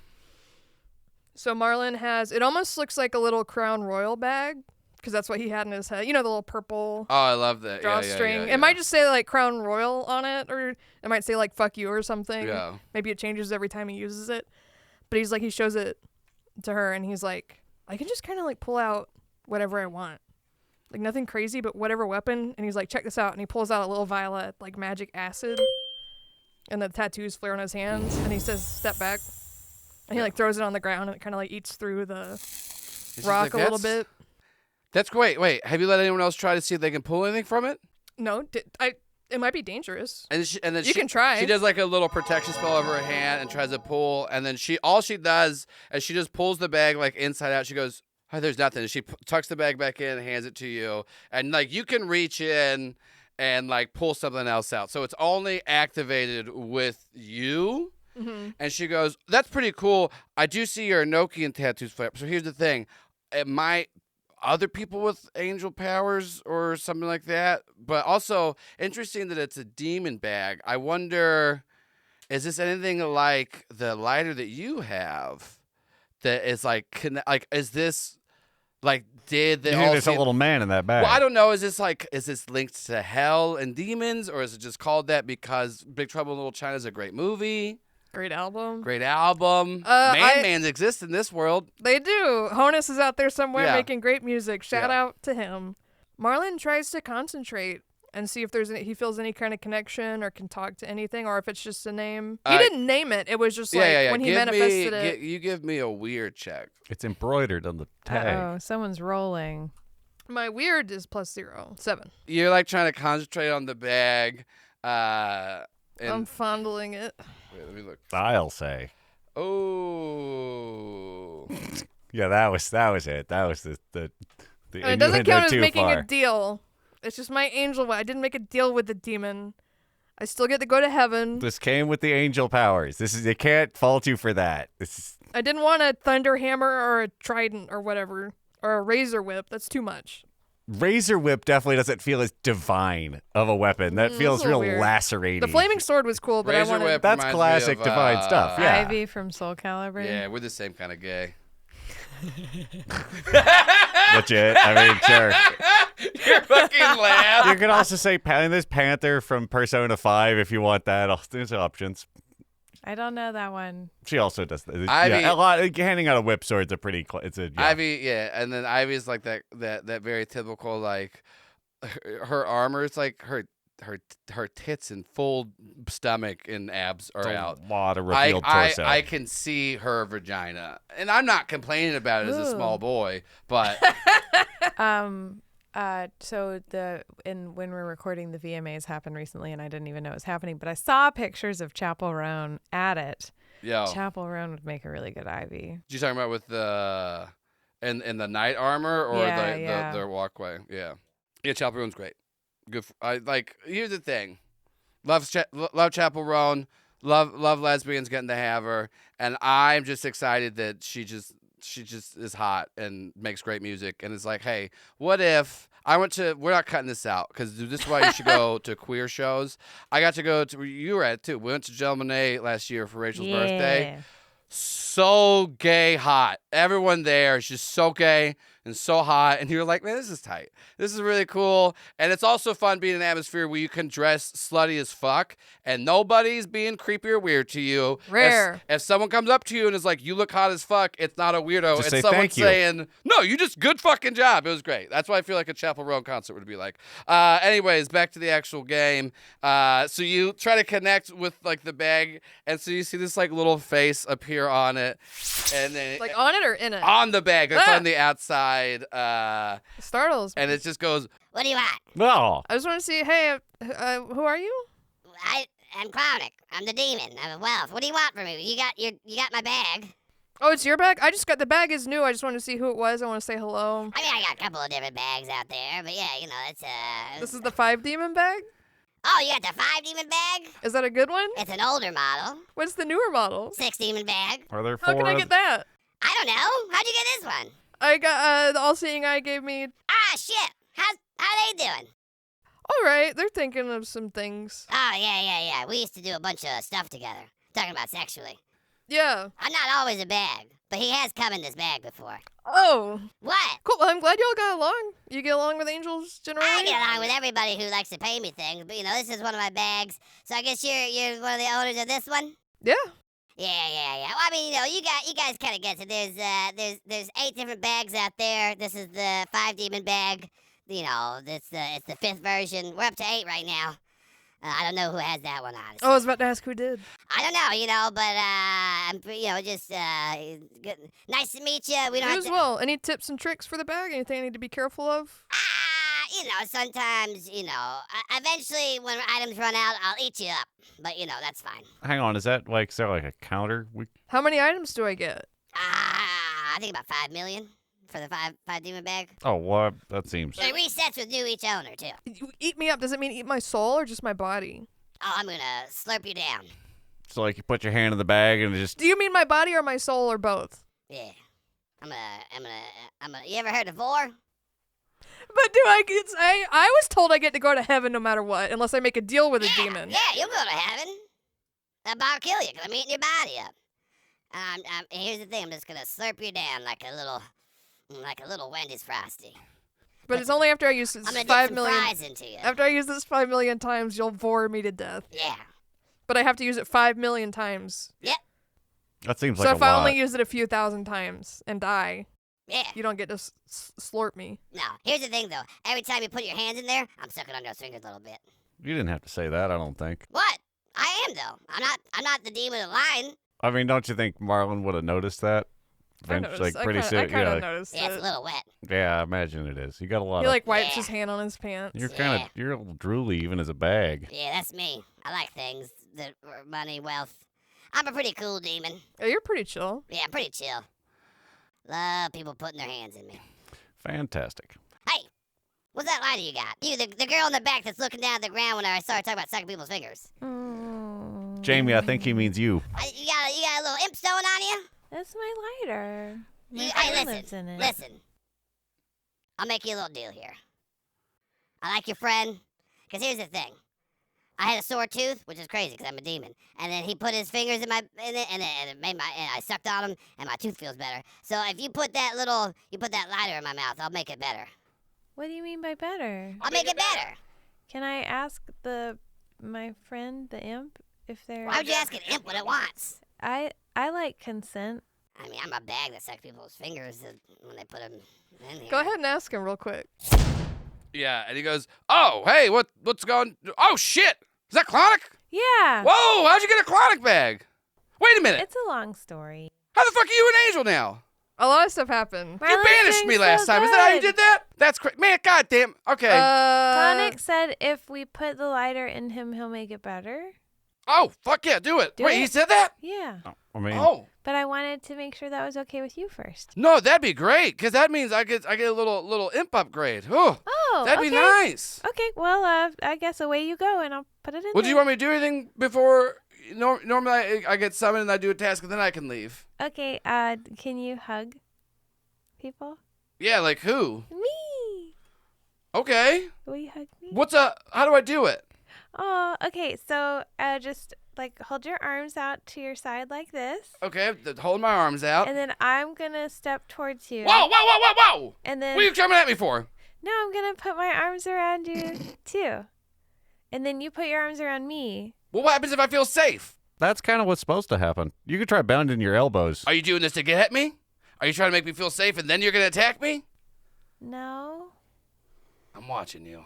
So Marlin has, it almost looks like a little Crown Royal bag, because that's what he had in his head. You know, the little purple Oh, I love that. drawstring. Yeah. It might just say like Crown Royal on it, or it might say like fuck you or something. Yeah. Maybe it changes every time he uses it. But he's like, he shows it to her, and he's like, I can just kind of like pull out whatever I want. Like nothing crazy, but whatever weapon. And he's like, check this out. And he pulls out a little vial of like magic acid. and the tattoos flare on his hands, and he says, "Step back," and he like throws it on the ground, and it kind of like eats through the rock a little bit. That's great. Wait, have you let anyone else try to see if they can pull anything from it? No, it might be dangerous. And then You can try. She does like a little protection spell over her hand and tries to pull, and then all she does is she just pulls the bag like inside out. She goes, "Oh, there's nothing." And she tucks the bag back in and hands it to you, and like you can reach in and like pull something else out. So it's only activated with you. Mm-hmm. And she goes, "That's pretty cool. I do see your Enochian tattoos flip. So here's the thing. It might other people with angel powers or something like that. But also interesting that it's a demon bag. I wonder, is this anything like the lighter that you have that is like, is this like, did they You all think there's see a little man in that bag? Well, I don't know. Is this linked to hell and demons, or is it just called that because Big Trouble in Little China is a great movie? Great album. Great album. Man exists in this world. They do. Honus is out there somewhere Yeah. making great music. Shout Yeah. out to him. Marlin tries to concentrate and see if he feels any kind of connection or can talk to anything, or if it's just a name. He didn't name it. It was just when he manifested it. You give me a weird check. It's embroidered on the tag. Oh, someone's rolling. My weird is +0. 7. You're like trying to concentrate on the bag. I'm And fondling it. wait, let me look. I'll say. Oh. Yeah, that was it. That was the And it doesn't count as making far. a deal. It's just my angel. I didn't make a deal with the demon. I still get to go to heaven. This came with the angel powers. They can't fault you for that. I didn't want a thunder hammer or a trident or whatever, or a razor whip. That's too much. Razor whip definitely doesn't feel as divine of a weapon. That feels a little real weird. lacerating. The flaming sword was cool, but Razor I wanted. whip. That's reminds me classic of, divine stuff. Yeah. Ivy from Soul Calibur. Yeah, we're the same kind of gay. Legit. I mean, sure. You're fucking laugh. You could also say this Panther from Persona 5 if you want that. There's options. I don't know that one. She also does that. Ivy- Yeah, a lot. Handing out a whip sword's a pretty. Yeah. Ivy, yeah, and then Ivy's like that very typical like her armor. It's like her tits and full stomach and abs are It's out. a lot of revealed torso. I can see her vagina, and I'm not complaining about it as a small boy, but So when we're recording, the VMAs happened recently, and I didn't even know it was happening. But I saw pictures of Chapel Roan at it. yo, Chapel Roan would make a really good Ivy. you talking about with the in the knight armor or the walkway? Yeah, Chapel Roan's great. Good. Here's the thing, love Chapel Roan, love lesbians getting to have her, and I'm just excited that she just is hot and makes great music, and it's like, hey, what if we're not cutting this out because this is why you should go to queer shows. I got to go to, you were at it too. We went to Gentleman last year for Rachel's birthday. So gay hot. Everyone there is just so gay and so hot. And you're like, man, this is tight. This is really cool. And it's also fun being in an atmosphere where you can dress slutty as fuck and nobody's being creepy or weird to you. Rare. If someone comes up to you and is like, you look hot as fuck, it's not a weirdo. Just It's say, someone "Thank you." saying, no, you just good fucking job. It was great. That's what I feel like a Chapel Roan concert would be like. Anyways, back to the actual game. So you try to connect with like the bag, and so you see this like little face appear on it, and then Like on it or in it? on the bag. It's on the outside, Startles. and it just goes. What do you want? No. I just want to see, hey, who are you? I'm Clownic. I'm the demon. I'm a wealth. What do you want from me? You got my bag. Oh, it's your bag? The bag is new. I just want to see who it was. I want to say hello. I mean, I got a couple of different bags out there, but yeah, it's This is the 5 demon bag? Oh, you got the 5 demon bag? Is that a good one? It's an older model. What's the newer model? 6 demon bag. Are there How four? can I get that? I don't know. How'd you get this one? I got the all-seeing eye gave me. Ah, shit. How they doing? All right, they're thinking of some things. Oh, yeah. We used to do a bunch of stuff together. Talking about sexually. Yeah. I'm not always a bag, but he has come in this bag before. Oh, What? cool. Well, I'm glad y'all got along. You get along with angels generally? I get along with everybody who likes to pay me things, but this is one of my bags. So I guess you're one of the owners of this one? Yeah. Yeah. Well, I mean, you guys kind of get it. There's 8 different bags out there. This is the 5 demon bag. It's the 5th version. We're up to 8 right now. I don't know who has that one, honestly. Oh, I was about to ask who did. I don't know, but I'm, just good. Nice to meet you. We don't You have as to. well. Any tips and tricks for the bag? Anything I need to be careful of? Sometimes, eventually when items run out, I'll eat you up. But, that's fine. Hang on, is there like a counter? How many items do I get? I think about 5 million for the five demon bag. Oh, what? That seems. It resets with new each owner, too. You eat me up. Does it mean eat my soul or just my body? Oh, I'm going to slurp you down. So like you put your hand in the bag and just. Do you mean my body or my soul or both? Yeah. You ever heard of Vor? But do I get? I was told I get to go to heaven no matter what, unless I make a deal with a demon. Yeah, you'll go to heaven. I'll kill you because I'm eating your body up. Here's the thing. I'm just going to slurp you down like a little Wendy's Frosty. But it's only after I use this I'm gonna 5 dip some million. fries into you. After I use this 5 million times, you'll bore me to death. Yeah. But I have to use it 5 million times. Yep. That seems So like a if lot. I only use it a few thousand times and die, Yeah. you don't get to slurp me. No. Here's the thing, though. Every time you put your hands in there, I'm sucking on those fingers a little bit. You didn't have to say that, I don't think. What? I am, though. I'm not the demon of lying. I mean, don't you think Marlin would have noticed that? I noticed. Like pretty I soon, kind of yeah. noticed Yeah, it's a it. little wet. Yeah, I imagine it is. You got a lot He of. like wipes Yeah. his hand on his pants. You're a little drooly even as a bag. Yeah, that's me. I like things that are money, wealth. I'm a pretty cool demon. Oh, you're pretty chill. Yeah, I'm pretty chill. Love people putting their hands in me. Fantastic. Hey, what's that lighter you got? You, the girl in the back that's looking down at the ground when I started talking about sucking people's fingers. Jamie, I think he means you. You got a little imp stone on you? That's my lighter. My Hey, phone lives in it. listen. I'll make you a little deal here. I like your friend, because here's the thing. I had a sore tooth, which is crazy because I'm a demon. And then he put his fingers in it, and it made and I sucked on him, and my tooth feels better. So if you put that lighter in my mouth, I'll make it better. What do you mean by better? I'll make it better. Can I ask my friend, the imp, if they're... Why would you ask an imp what it wants? I like consent. I mean, I'm a bag that sucks people's fingers when they put them in here. Go ahead and ask him real quick. Yeah, and he goes, "Oh, hey, what's going? Oh shit, is that Clonic? Yeah. Whoa, how'd you get a Clonic bag? Wait a minute, It's a long story. how the fuck are you an angel now? A lot of stuff happened. You Marlin's banished doing me last so time. Is that how you good. did that? That's crazy, man. Goddamn. Okay. Tonic said if we put the lighter in him, he'll make it better. Oh, fuck yeah, do it. Do Wait, it. he said that? Yeah. I mean, Oh. But I wanted to make sure that was okay with you first. No, that'd be great, because that means I get a little imp upgrade. Ooh, Oh, that'd okay. be nice. Okay, well, I guess away you go, and I'll put it in Well, there. do you want me to do anything before? Normally I get summoned and I do a task and then I can leave. Okay, can you hug people? Yeah, like who? Me. Okay. Will you hug me? How do I do it? Oh, okay, so just, like, hold your arms out to your side like this. Okay, hold my arms out. And then I'm going to step towards you. Whoa, whoa, whoa, whoa, whoa! And then... What are you coming at me for? No, I'm going to put my arms around you, too. And then you put your arms around me. Well, what happens if I feel safe? that's kind of what's supposed to happen. You could try bending your elbows. Are you doing this to get at me? Are you trying to make me feel safe and then you're going to attack me? No. I'm watching you.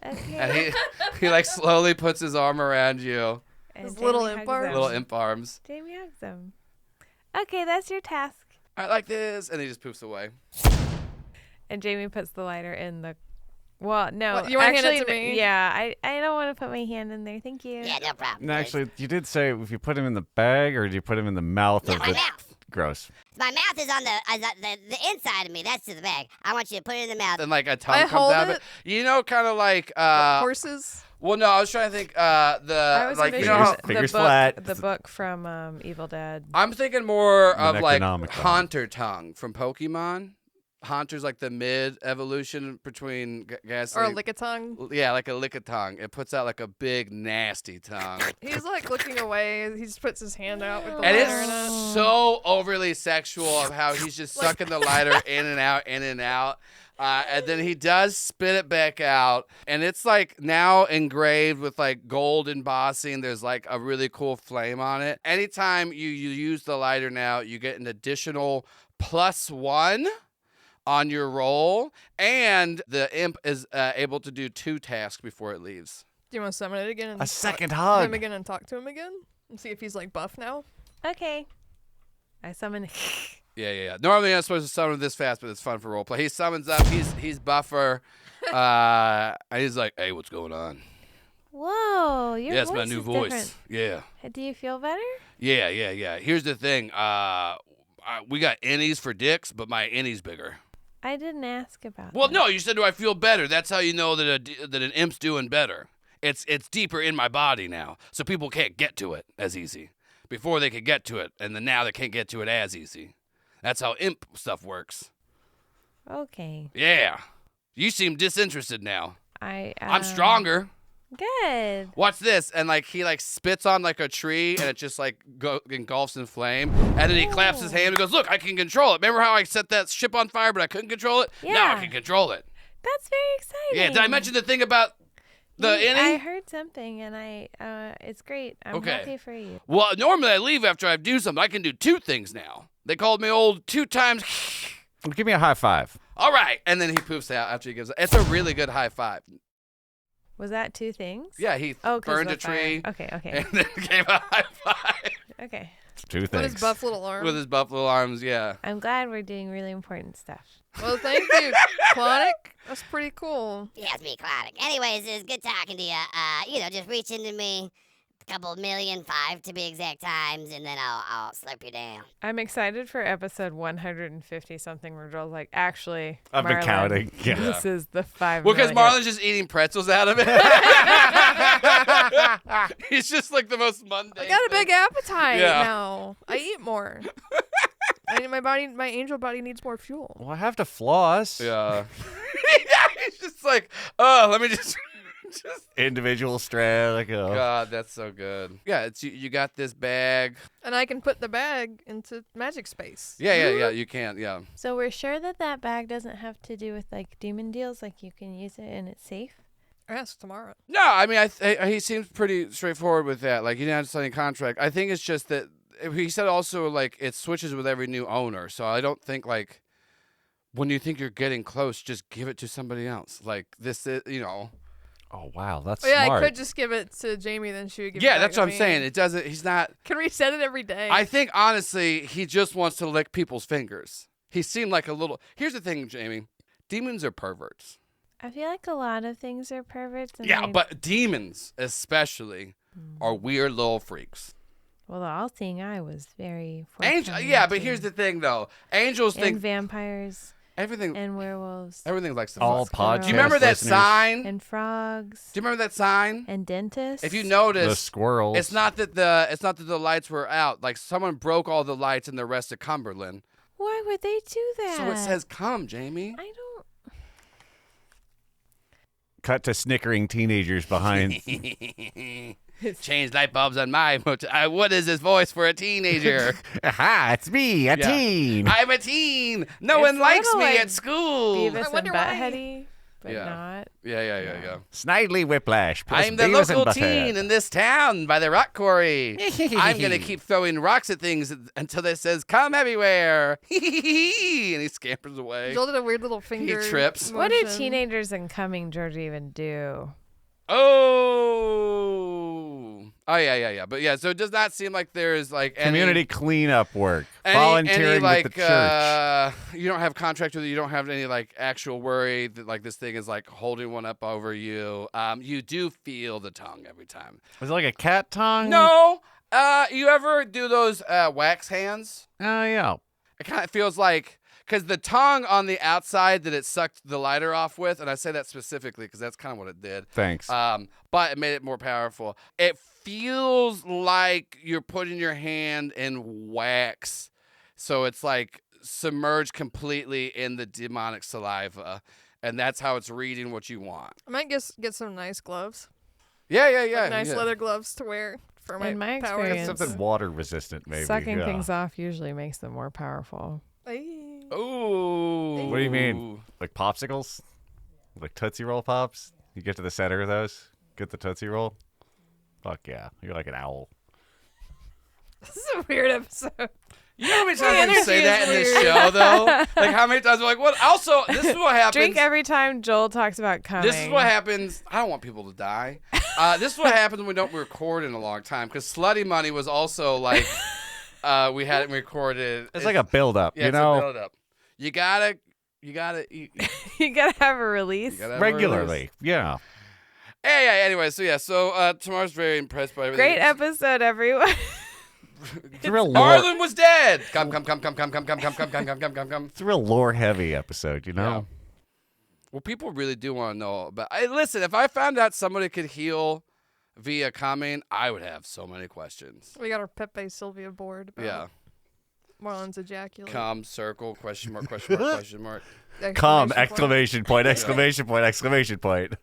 Okay. And he like slowly puts his arm around you. And His little Jamie imp hugs arms? him. Little imp arms. Jamie hugs him. Okay, that's your task. I like this. And he just poofs away. And Jamie puts the lighter in the... Well, no. What, you wanna hand it actually, to me? Yeah, I don't want to put my hand in there. Thank you. Yeah, no problem. No, actually, you did say if you put him in the bag or do you put him in the mouth Yeah, of my the... mouth. Gross. My mouth is on the inside of me. That's to the bag. I want you to put it in the mouth. Then like a tongue I comes hold out of it. it. You know, kind of like Horses. Well, no, I was trying to think I was like you know envisioning how Fingers the book, flat. The book from Evil Dead. I'm thinking more The of like Necronomicon. Haunter tongue from Pokemon. Haunter's like the mid evolution between Ghastly. Or a lick-a-tongue. Yeah, like a lick-a-tongue. It puts out like a big nasty tongue. He's like looking away. He just puts his hand out with the And lighter in it. it's so overly sexual of how he's just sucking the lighter in and out, in and out. And then he does spit it back out. And it's like now engraved with like gold embossing. There's like a really cool flame on it. Anytime you use the lighter now, you get an additional +1 on your roll. And the imp is able to do 2 tasks before it leaves. Do you want to summon it again? And A second talk to hug. him again and talk to him again? And see if he's like buff now? Okay. I summon. Yeah. Normally I'm supposed to summon this fast, but it's fun for roleplay. He summons up. He's buffer. And he's like, "Hey, what's going on?" Whoa, your Yeah, it's voice my new is voice. different. Yeah. Do you feel better? Yeah. Here's the thing. We got innies for dicks, but my innie's bigger. I didn't ask about Well, that. no, you said, do I feel better? That's how you know that an imp's doing better. It's deeper in my body now, so people can't get to it as easy. Before they could get to it, and then now they can't get to it as easy. That's how imp stuff works. Okay. Yeah. You seem disinterested now. I'm stronger. Good. Watch this. And he spits on a tree and it just engulfs in flame. And then he claps his hand and goes, "Look, I can control it. Remember how I set that ship on fire but I couldn't control it? Now I Yeah. can control it." That's very exciting. Yeah, did I mention the thing about the innie? I heard something, and it's great. I'm Okay. happy for you. Well, normally I leave after I do something. I can do 2 things now. They called me old 2 times. Give me a high five. All right. And then he poofs out after he gives it. It's a really good high five. Was that 2 things? Yeah, he 'Cause burned the a tree. fire. Okay. And then gave a high five. Okay. 2 With things. his buff little arm. With his buffalo arms, yeah. I'm glad we're doing really important stuff. Well, thank you, Clonic. That's pretty cool. Yeah, it's me, Clonic. Anyways, it's good talking to you. Just reach into me. A couple million, 5 to be exact times, and then I'll slurp you down. I'm excited for episode 150 something where Joel's like, actually, I've been Marlin, counting. Yeah. This is the 5 Well, because million. Marlin's just eating pretzels out of it. He's just the most mundane. I got a big appetite Yeah. now. I eat more. My angel body needs more fuel. Well, I have to floss. Yeah. He's just let me just. Individual strand. God, that's so good. Yeah, it's you got this bag. And I can put the bag into magic space. Yeah, you can, yeah. So we're sure that bag doesn't have to do with demon deals, you can use it and it's safe? Ask tomorrow. No, I mean, he seems pretty straightforward with that. He didn't have to sign a contract. I think it's just that he said also, it switches with every new owner. So I don't think, when you think you're getting close, just give it to somebody else. This is, Oh, wow. That's Yeah, smart. I could just give it to Jamie, then she would give it Yeah, back that's to what I'm me. saying. It doesn't, he's not. Can reset it every day. I think, honestly, he just wants to lick people's fingers. He seemed like a little. Here's the thing, Jamie. Demons are perverts. I feel like a lot of things are perverts. And Yeah, but demons, especially, are weird little freaks. Well, the all-seeing eye was very Angel, yeah, but here's the thing, though. Angels and think vampires everything. and werewolves Everything likes to All fuck. podcast Do you remember that listeners. sign? and frogs Do you remember that sign? and dentists. If you The notice, squirrels. it's not that the lights were out. Someone broke all the lights in the rest of Cumberland. Why would they do that? So it says "come, Jamie." I don't. Cut to snickering teenagers behind. Change light bulbs on my. What is this voice for a teenager? Aha, it's me, a teen. I'm a teen. No It's one likes kinda me like at school. Beavis I and wonder why. Buttheady, but Yeah. not. Yeah. Snidely Whiplash. Plus I'm the Beavis local and teen Butthead. in this town by the rock quarry. I'm going to keep throwing rocks at things until it says, "come everywhere." And he scampers away. Joel did a weird little finger. trips. What do motion. teenagers in Coming Georgia even do? Oh, yeah. But yeah, so it does not seem like there's any Community cleanup work. any, Volunteering with the church. you don't have contract with it. You don't have any actual worry that this thing is holding one up over you. You do feel the tongue every time. Was it like a cat tongue? No. You ever do those wax hands? Oh, yeah. It kind of feels because the tongue on the outside that it sucked the lighter off with, and I say that specifically because that's kind of what it did. Thanks. But it made it more powerful. It feels like you're putting your hand in wax, so it's submerged completely in the demonic saliva, and that's how it's reading what you want. I might get some nice gloves. Yeah. Nice leather gloves to wear for my In my powers. experience, Something water resistant, maybe. Sucking yeah. things off usually makes them more powerful. Ay. Ooh. What do you mean? Like popsicles? Like Tootsie Roll Pops? You get to the center of those? Get the Tootsie Roll? Fuck yeah. You're like an owl. This is a weird episode. You know how many times we say that in this show, though? Like, how many times we're like, what? Also, this is what happens. Drink every time Joel talks about coming. This is what happens. I don't want people to die. This is what happens when we don't record in a long time. Because Slutty Money was also like, we had it recorded. It's like a build-up, yeah, you it's know? a build-up. You gotta You gotta have a release. Regularly, yeah. Yeah. Anyway, so tomorrow's very impressed by everything. Great episode, everyone. It's a real lore. Marlin was dead. Come. It's a real lore-heavy episode, you know? Yeah. Well, people really do want to know about. Listen, if I found out somebody could heal via coming, I would have so many questions. We got our Pepe Sylvia board. About Marlin's ejaculate. Come, circle, question mark, question mark, question mark. Come, exclamation point, exclamation point, exclamation point.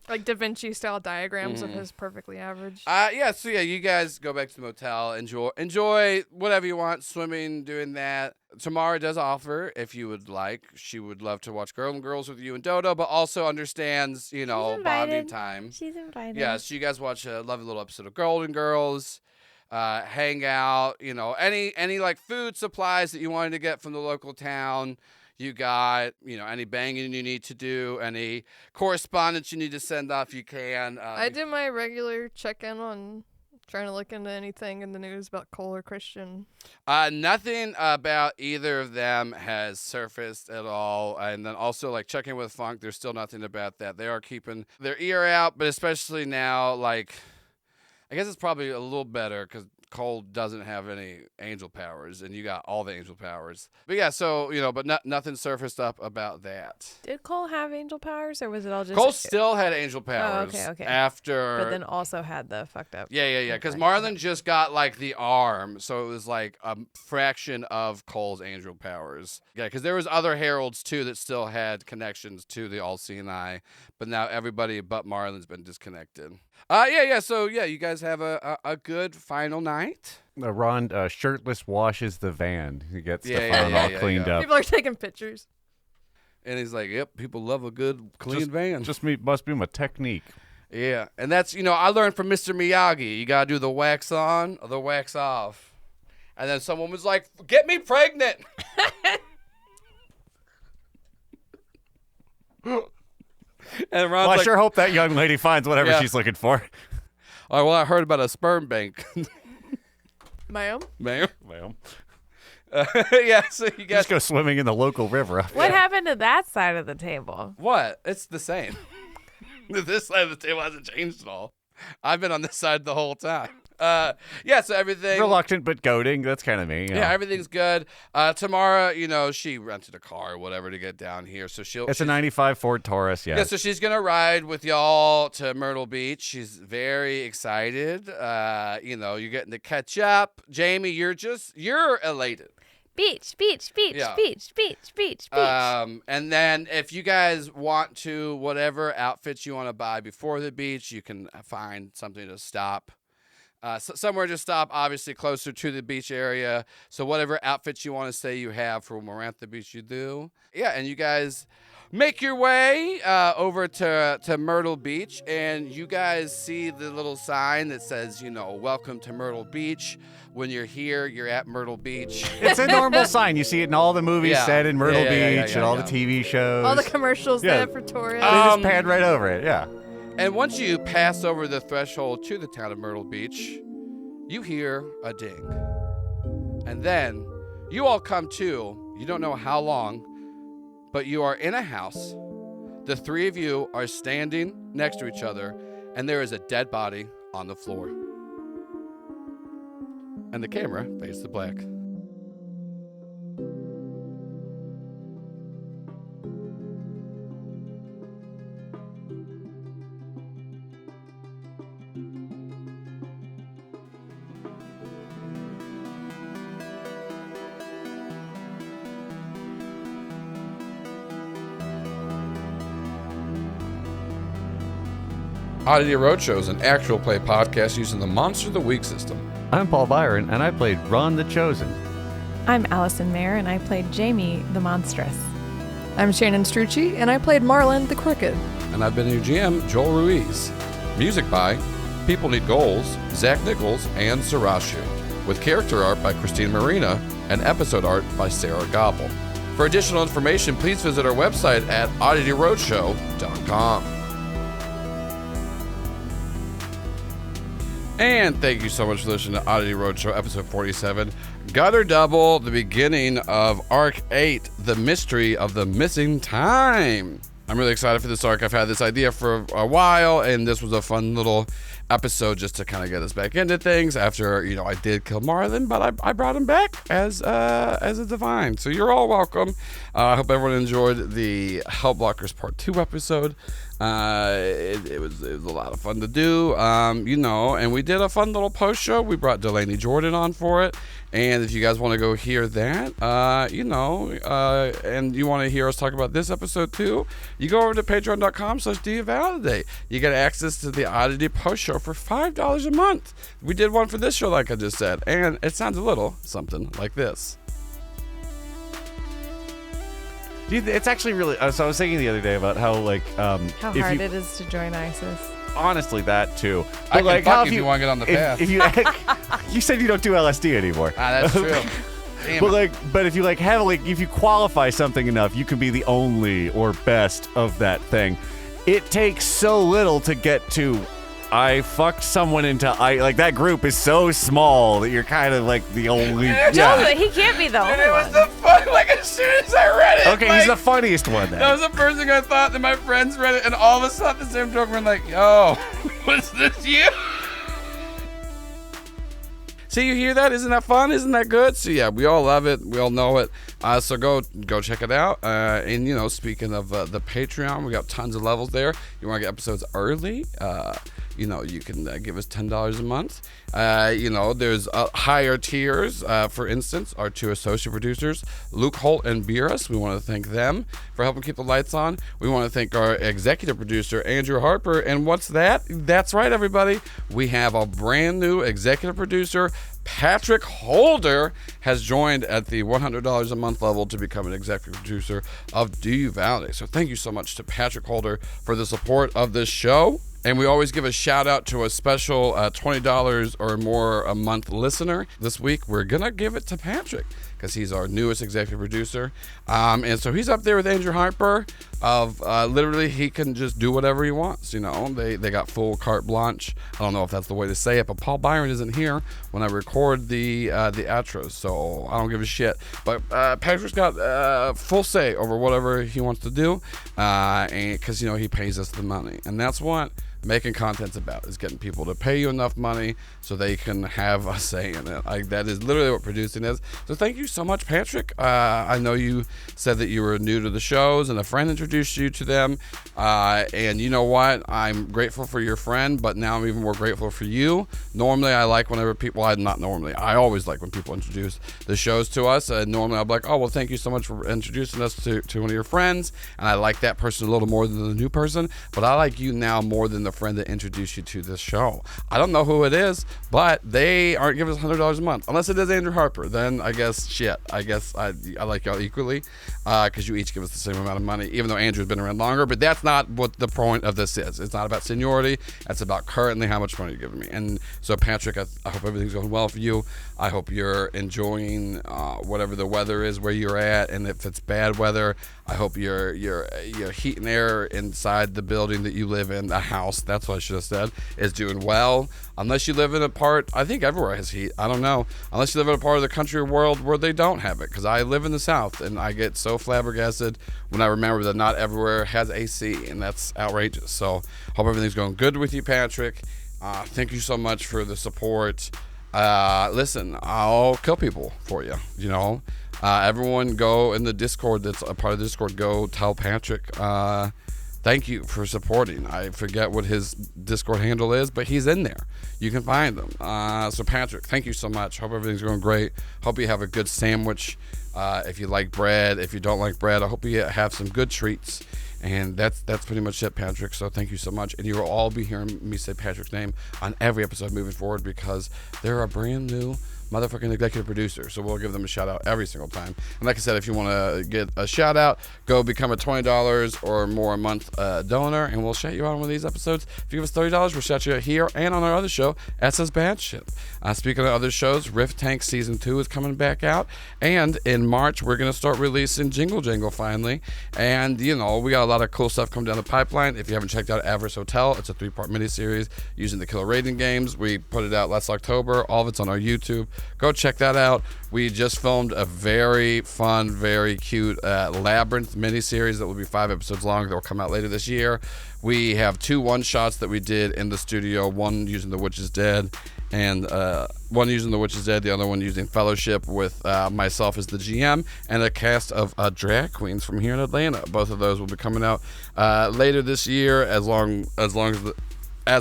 Like Da Vinci style diagrams of his perfectly average. So you guys go back to the motel, enjoy whatever you want, swimming, doing that. Tamara does offer, if you would like, she would love to watch Girls with you and Dodo, but also understands, bonding time. She's invited. Yeah, so you guys watch a lovely little episode of Golden Girls, hang out, any like food supplies that you wanted to get from the local town. You got, any banging you need to do, any correspondence you need to send off, you can. I did my regular check-in on trying to look into anything in the news about Cole or Christian. Nothing about either of them has surfaced at all. And then also, like, checking with Funk, there's still nothing about that. They are keeping their ear out, but especially now, like, I guess it's probably a little better because Cole doesn't have any angel powers, and you got all the angel powers. But yeah, so, but nothing surfaced up about that. Did Cole have angel powers, or was it all just... Cole still had angel powers. Oh, okay. After... But then also had the fucked up... Yeah. Because Marlin just got, like, the arm, so it was, like, a fraction of Cole's angel powers. Yeah, because there was other heralds, too, that still had connections to the all-seeing eye, but now everybody but Marlin's been disconnected. So you guys have a good final night. Ron shirtless washes the van. He gets Stefan all cleaned up. People are taking pictures. And he's like, yep, people love a good clean van. Must be my technique. Yeah, and that's, I learned from Mr. Miyagi. You got to do the wax on or the wax off. And then someone was like, get me pregnant. And Ron's I sure hope that young lady finds whatever she's looking for. Oh, well, I heard about a sperm bank. Ma'am? So you guys just go swimming in the local river. What happened to that side of the table? What? It's the same. This side of the table hasn't changed at all. I've been on this side the whole time. So everything... Reluctant but goading. That's kind of me. Yeah, everything's good. Tamara, she rented a car or whatever to get down here. So It's a 95 Ford Taurus, Yeah, so she's going to ride with y'all to Myrtle Beach. She's very excited. You're getting to catch up. Jamie, you're elated. Beach. And then if you guys want to, whatever outfits you want to buy before the beach, you can find something to stop. Somewhere to stop, obviously closer to the beach area. So whatever outfits you want to say you have for when we're at the beach, you do. Yeah, and you guys make your way over to Myrtle Beach, and you guys see the little sign that says, welcome to Myrtle Beach. When you're here, you're at Myrtle Beach. It's a normal sign. You see it in all the movies set in Myrtle Beach and all the TV shows. All the commercials they have for tourists. They just pan right over it, yeah. And once you pass over the threshold to the town of Myrtle Beach, you hear a ding. And then you all come to, you don't know how long, but you are in a house. The three of you are standing next to each other, and there is a dead body on the floor. And the camera fades to black. Oddity Roadshow is an actual play podcast using the Monster of the Week system. I'm Paul Byron, and I played Ron the Chosen. I'm Allison Maier, and I played Jamie the Monstrous. I'm Shannon Strucci, and I played Marlin the Crooked. And I've been your GM, Joel Ruiz. Music by People Need Goals, Zach Nichols, and Sarashu. with character art by Christine Marina and episode art by Sarah Gobble. For additional information, please visit our website at oddityroadshow.com. And thank you so much for listening to Oddity Roadshow episode 47, Gutter Double, the beginning of Arc 8, The Mystery of the Missing Time. I'm really excited for this arc. I've had this idea for a while, and this was a fun little episode just to kind of get us back into things after, I did kill Marlin, but I brought him back as a divine. So you're all welcome. I hope everyone enjoyed the Hellblockers Part 2 episode. It was a lot of fun to do, and we did a fun little post show. We brought Delaney Jordan on for it, and if you guys want to go hear that, and you want to hear us talk about this episode too, you go over to patreon.com/DoYouValidate. You get access to the Oddity post show for $5 a month. We did one for this show, like I just said, and it sounds a little something like this. It's actually really. So I was thinking the other day about how how hard it is to join ISIS. Honestly, that too. But I can fuck if you want to get on the path. If you you said you don't do LSD anymore. That's true. But if you if you qualify something enough, you can be the only or best of that thing. It takes so little to get to. I fucked someone into that group is so small that you're kind of like the only. No, he can't be the only It was one. the fun. As soon as I read it, Okay, he's the funniest one then. That was the first thing I thought. That my friends read it, and all of a sudden, the same joke. We're like, "Yo, was this you?" See, you hear that? Isn't that fun? Isn't that good? So yeah, we all love it. We all know it. So go check it out. And speaking of the Patreon, we got tons of levels there. You want to get episodes early? You can give us $10 a month. There's higher tiers. For instance, our 2 associate producers, Luke, Holt, and Birras. We want to thank them for helping keep the lights on. We want to thank our executive producer, Andrew Harper. And what's that? That's right, everybody. We have a brand new executive producer. Patrick Holder has joined at the $100 a month level to become an executive producer of Do You Validate. So thank you so much to Patrick Holder for the support of this show. And we always give a shout out to a special $20 or more a month listener. This week, we're going to give it to Patrick because he's our newest executive producer. And so he's up there with Andrew Harper of literally he can just do whatever he wants. They got full carte blanche. I don't know if that's the way to say it, but Paul Byron isn't here when I record the outros, so I don't give a shit. But Patrick's got full say over whatever he wants to do, and because he pays us the money, and that's what making content's about, is getting people to pay you enough money so they can have a say in it. That is literally what producing is. So thank you so much, Patrick. I know you said that you were new to the shows and a friend introduced you to them. And you know what? I'm grateful for your friend, but now I'm even more grateful for you. Normally, I like whenever people, not normally, I always like when people introduce the shows to us. Normally, I'm like, oh, well, thank you so much for introducing us to one of your friends. And I like that person a little more than the new person, but I like you now more than the friend that introduced you to this show. I don't know who it is, but they aren't giving us $100 a month. Unless it is Andrew Harper, then I guess I like y'all equally, because you each give us the same amount of money, even though Andrew's been around longer. But that's not what the point of this is. It's not about seniority. It's about currently how much money you're giving me. And so, Patrick, I hope everything's going well for you. I hope you're enjoying whatever the weather is where you're at, and if it's bad weather, I hope your heat and air inside the building that you live in, the house, that's what I should have said, is doing well. Unless you live in a part, I think everywhere has heat, I don't know. Unless you live in a part of the country or world where they don't have it, because I live in the South, and I get so flabbergasted when I remember that not everywhere has AC, and that's outrageous. So, hope everything's going good with you, Patrick. Thank you so much for the support. Listen, I'll kill people for you, everyone go in the Discord that's a part of the Discord, go tell Patrick, thank you for supporting. I forget what his Discord handle is, but he's in there. You can find them. So Patrick, thank you so much. Hope everything's going great. Hope you have a good sandwich. If you like bread, if you don't like bread, I hope you have some good treats. And that's pretty much it, Patrick. So thank you so much. And you will all be hearing me say Patrick's name on every episode moving forward, because they're a brand new motherfucking executive producer. So we'll give them a shout out every single time. And like I said, if you want to get a shout out, go become a $20 or more a month donor, and we'll shout you out on one of these episodes. If you give us $30, we'll shout you out here and on our other show, SS Bad Shit. Speaking of other shows, Rift Tank Season 2 is coming back out, and in March we're going to start releasing Jingle Jangle finally. And we got a lot of cool stuff coming down the pipeline. If you haven't checked out Avarice Hotel, it's a 3-part miniseries using the Killer Rating games. We put it out last October. All of it's on our YouTube. Go check that out. We just filmed a very fun, very cute Labyrinth miniseries that will be 5 episodes long. That will come out later this year. We have 2 one-shots that we did in the studio, one using The Witch is Dead, and one using The Witch is Dead, the other one using Fellowship with myself as the GM, and a cast of drag queens from here in Atlanta. Both of those will be coming out later this year, as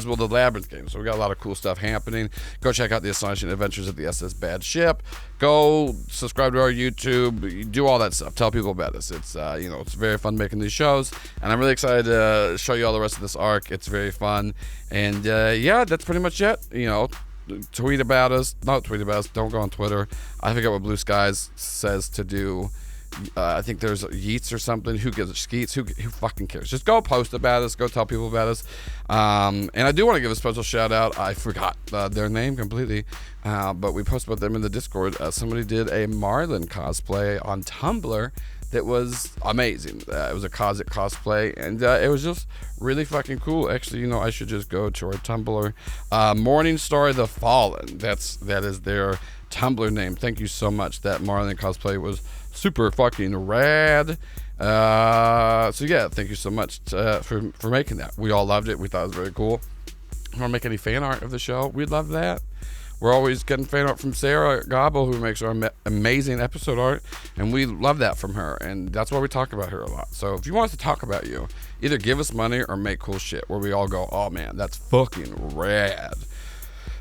will the Labyrinth game. So we got a lot of cool stuff happening. Go check out the Astonishing Adventures of the SS Bad Ship. Go subscribe to our YouTube. Do all that stuff. Tell people about us. It's it's very fun making these shows, and I'm really excited to show you all the rest of this arc. It's very fun, and that's pretty much it. Tweet about us. Not tweet about us. Don't go on Twitter. I forget what Blue Skies says to do. I think there's Yeats or something. Who gives a skeets? Who fucking cares? Just go post about us. Go tell people about us. And I do want to give a special shout out. I forgot their name completely, but we posted about them in the Discord. Somebody did a Marlin cosplay on Tumblr that was amazing. It was a Cosmic cosplay, and it was just really fucking cool. Actually, I should just go to our Tumblr. Morningstar the Fallen. That is their Tumblr name. Thank you so much. That Marlin cosplay was super fucking rad. Thank you so much for making that. We all loved it. We thought it was very cool. If you want to make any fan art of the show, we'd love that. We're always getting fan art from Sarah Gobble, who makes our amazing episode art, and we love that from her, and that's why we talk about her a lot. So if you want us to talk about you, either give us money or make cool shit where we all go, oh man, that's fucking rad.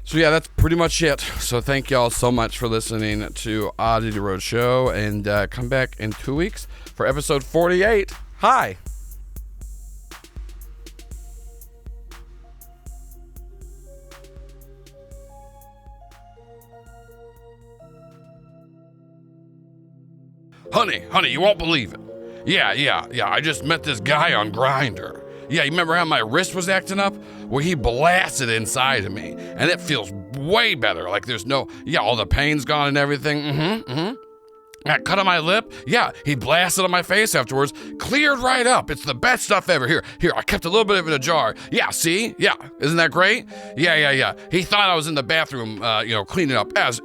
So that's pretty much it. So thank y'all so much for listening to Oddity Roadshow, and come back in 2 weeks for episode 48. Hi. Honey, you won't believe it. Yeah, I just met this guy on Grindr. Yeah, you remember how my wrist was acting up? Well, he blasted inside of me, and it feels way better. Like there's all the pain's gone and everything. That cut on my lip, he blasted on my face afterwards, cleared right up. It's the best stuff ever. Here, I kept a little bit of it in a jar. Yeah, see? Yeah, isn't that great? Yeah. He thought I was in the bathroom, cleaning up, as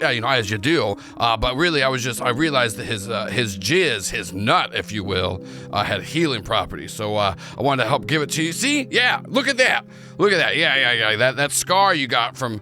you do. But really, I realized that his jizz, his nut, if you will, had healing properties. So I wanted to help give it to you. See? Yeah, look at that. Yeah. That scar you got from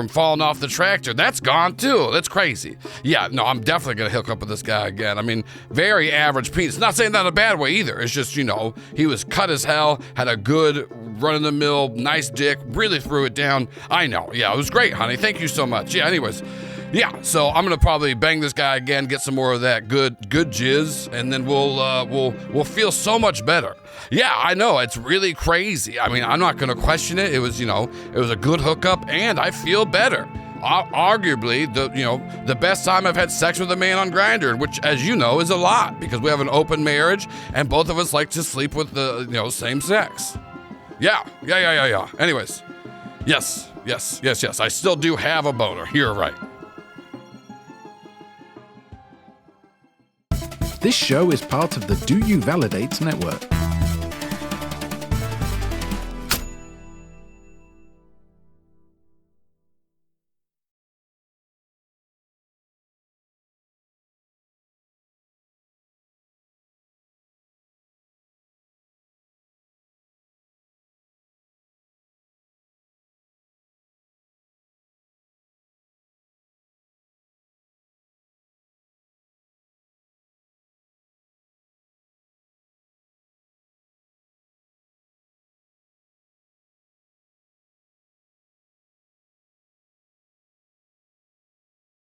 falling off the tractor, that's gone too. That's crazy. Yeah, no, I'm definitely gonna hook up with this guy again. I mean, very average penis. Not saying that in a bad way either. It's just, he was cut as hell, had a good run-of-the-mill, nice dick, really threw it down. I know. Yeah, it was great, honey. Thank you so much. Yeah, anyways. Yeah, so I'm gonna probably bang this guy again, get some more of that good jizz, and then we'll feel so much better. Yeah, I know, it's really crazy. I mean, I'm not gonna question it. It was a good hookup, and I feel better. Arguably, the best time I've had sex with a man on Grindr, which, as you know, is a lot because we have an open marriage, and both of us like to sleep with the same sex. Yeah. Anyways, yes. I still do have a boner. You're right. This show is part of the Do You Validate network.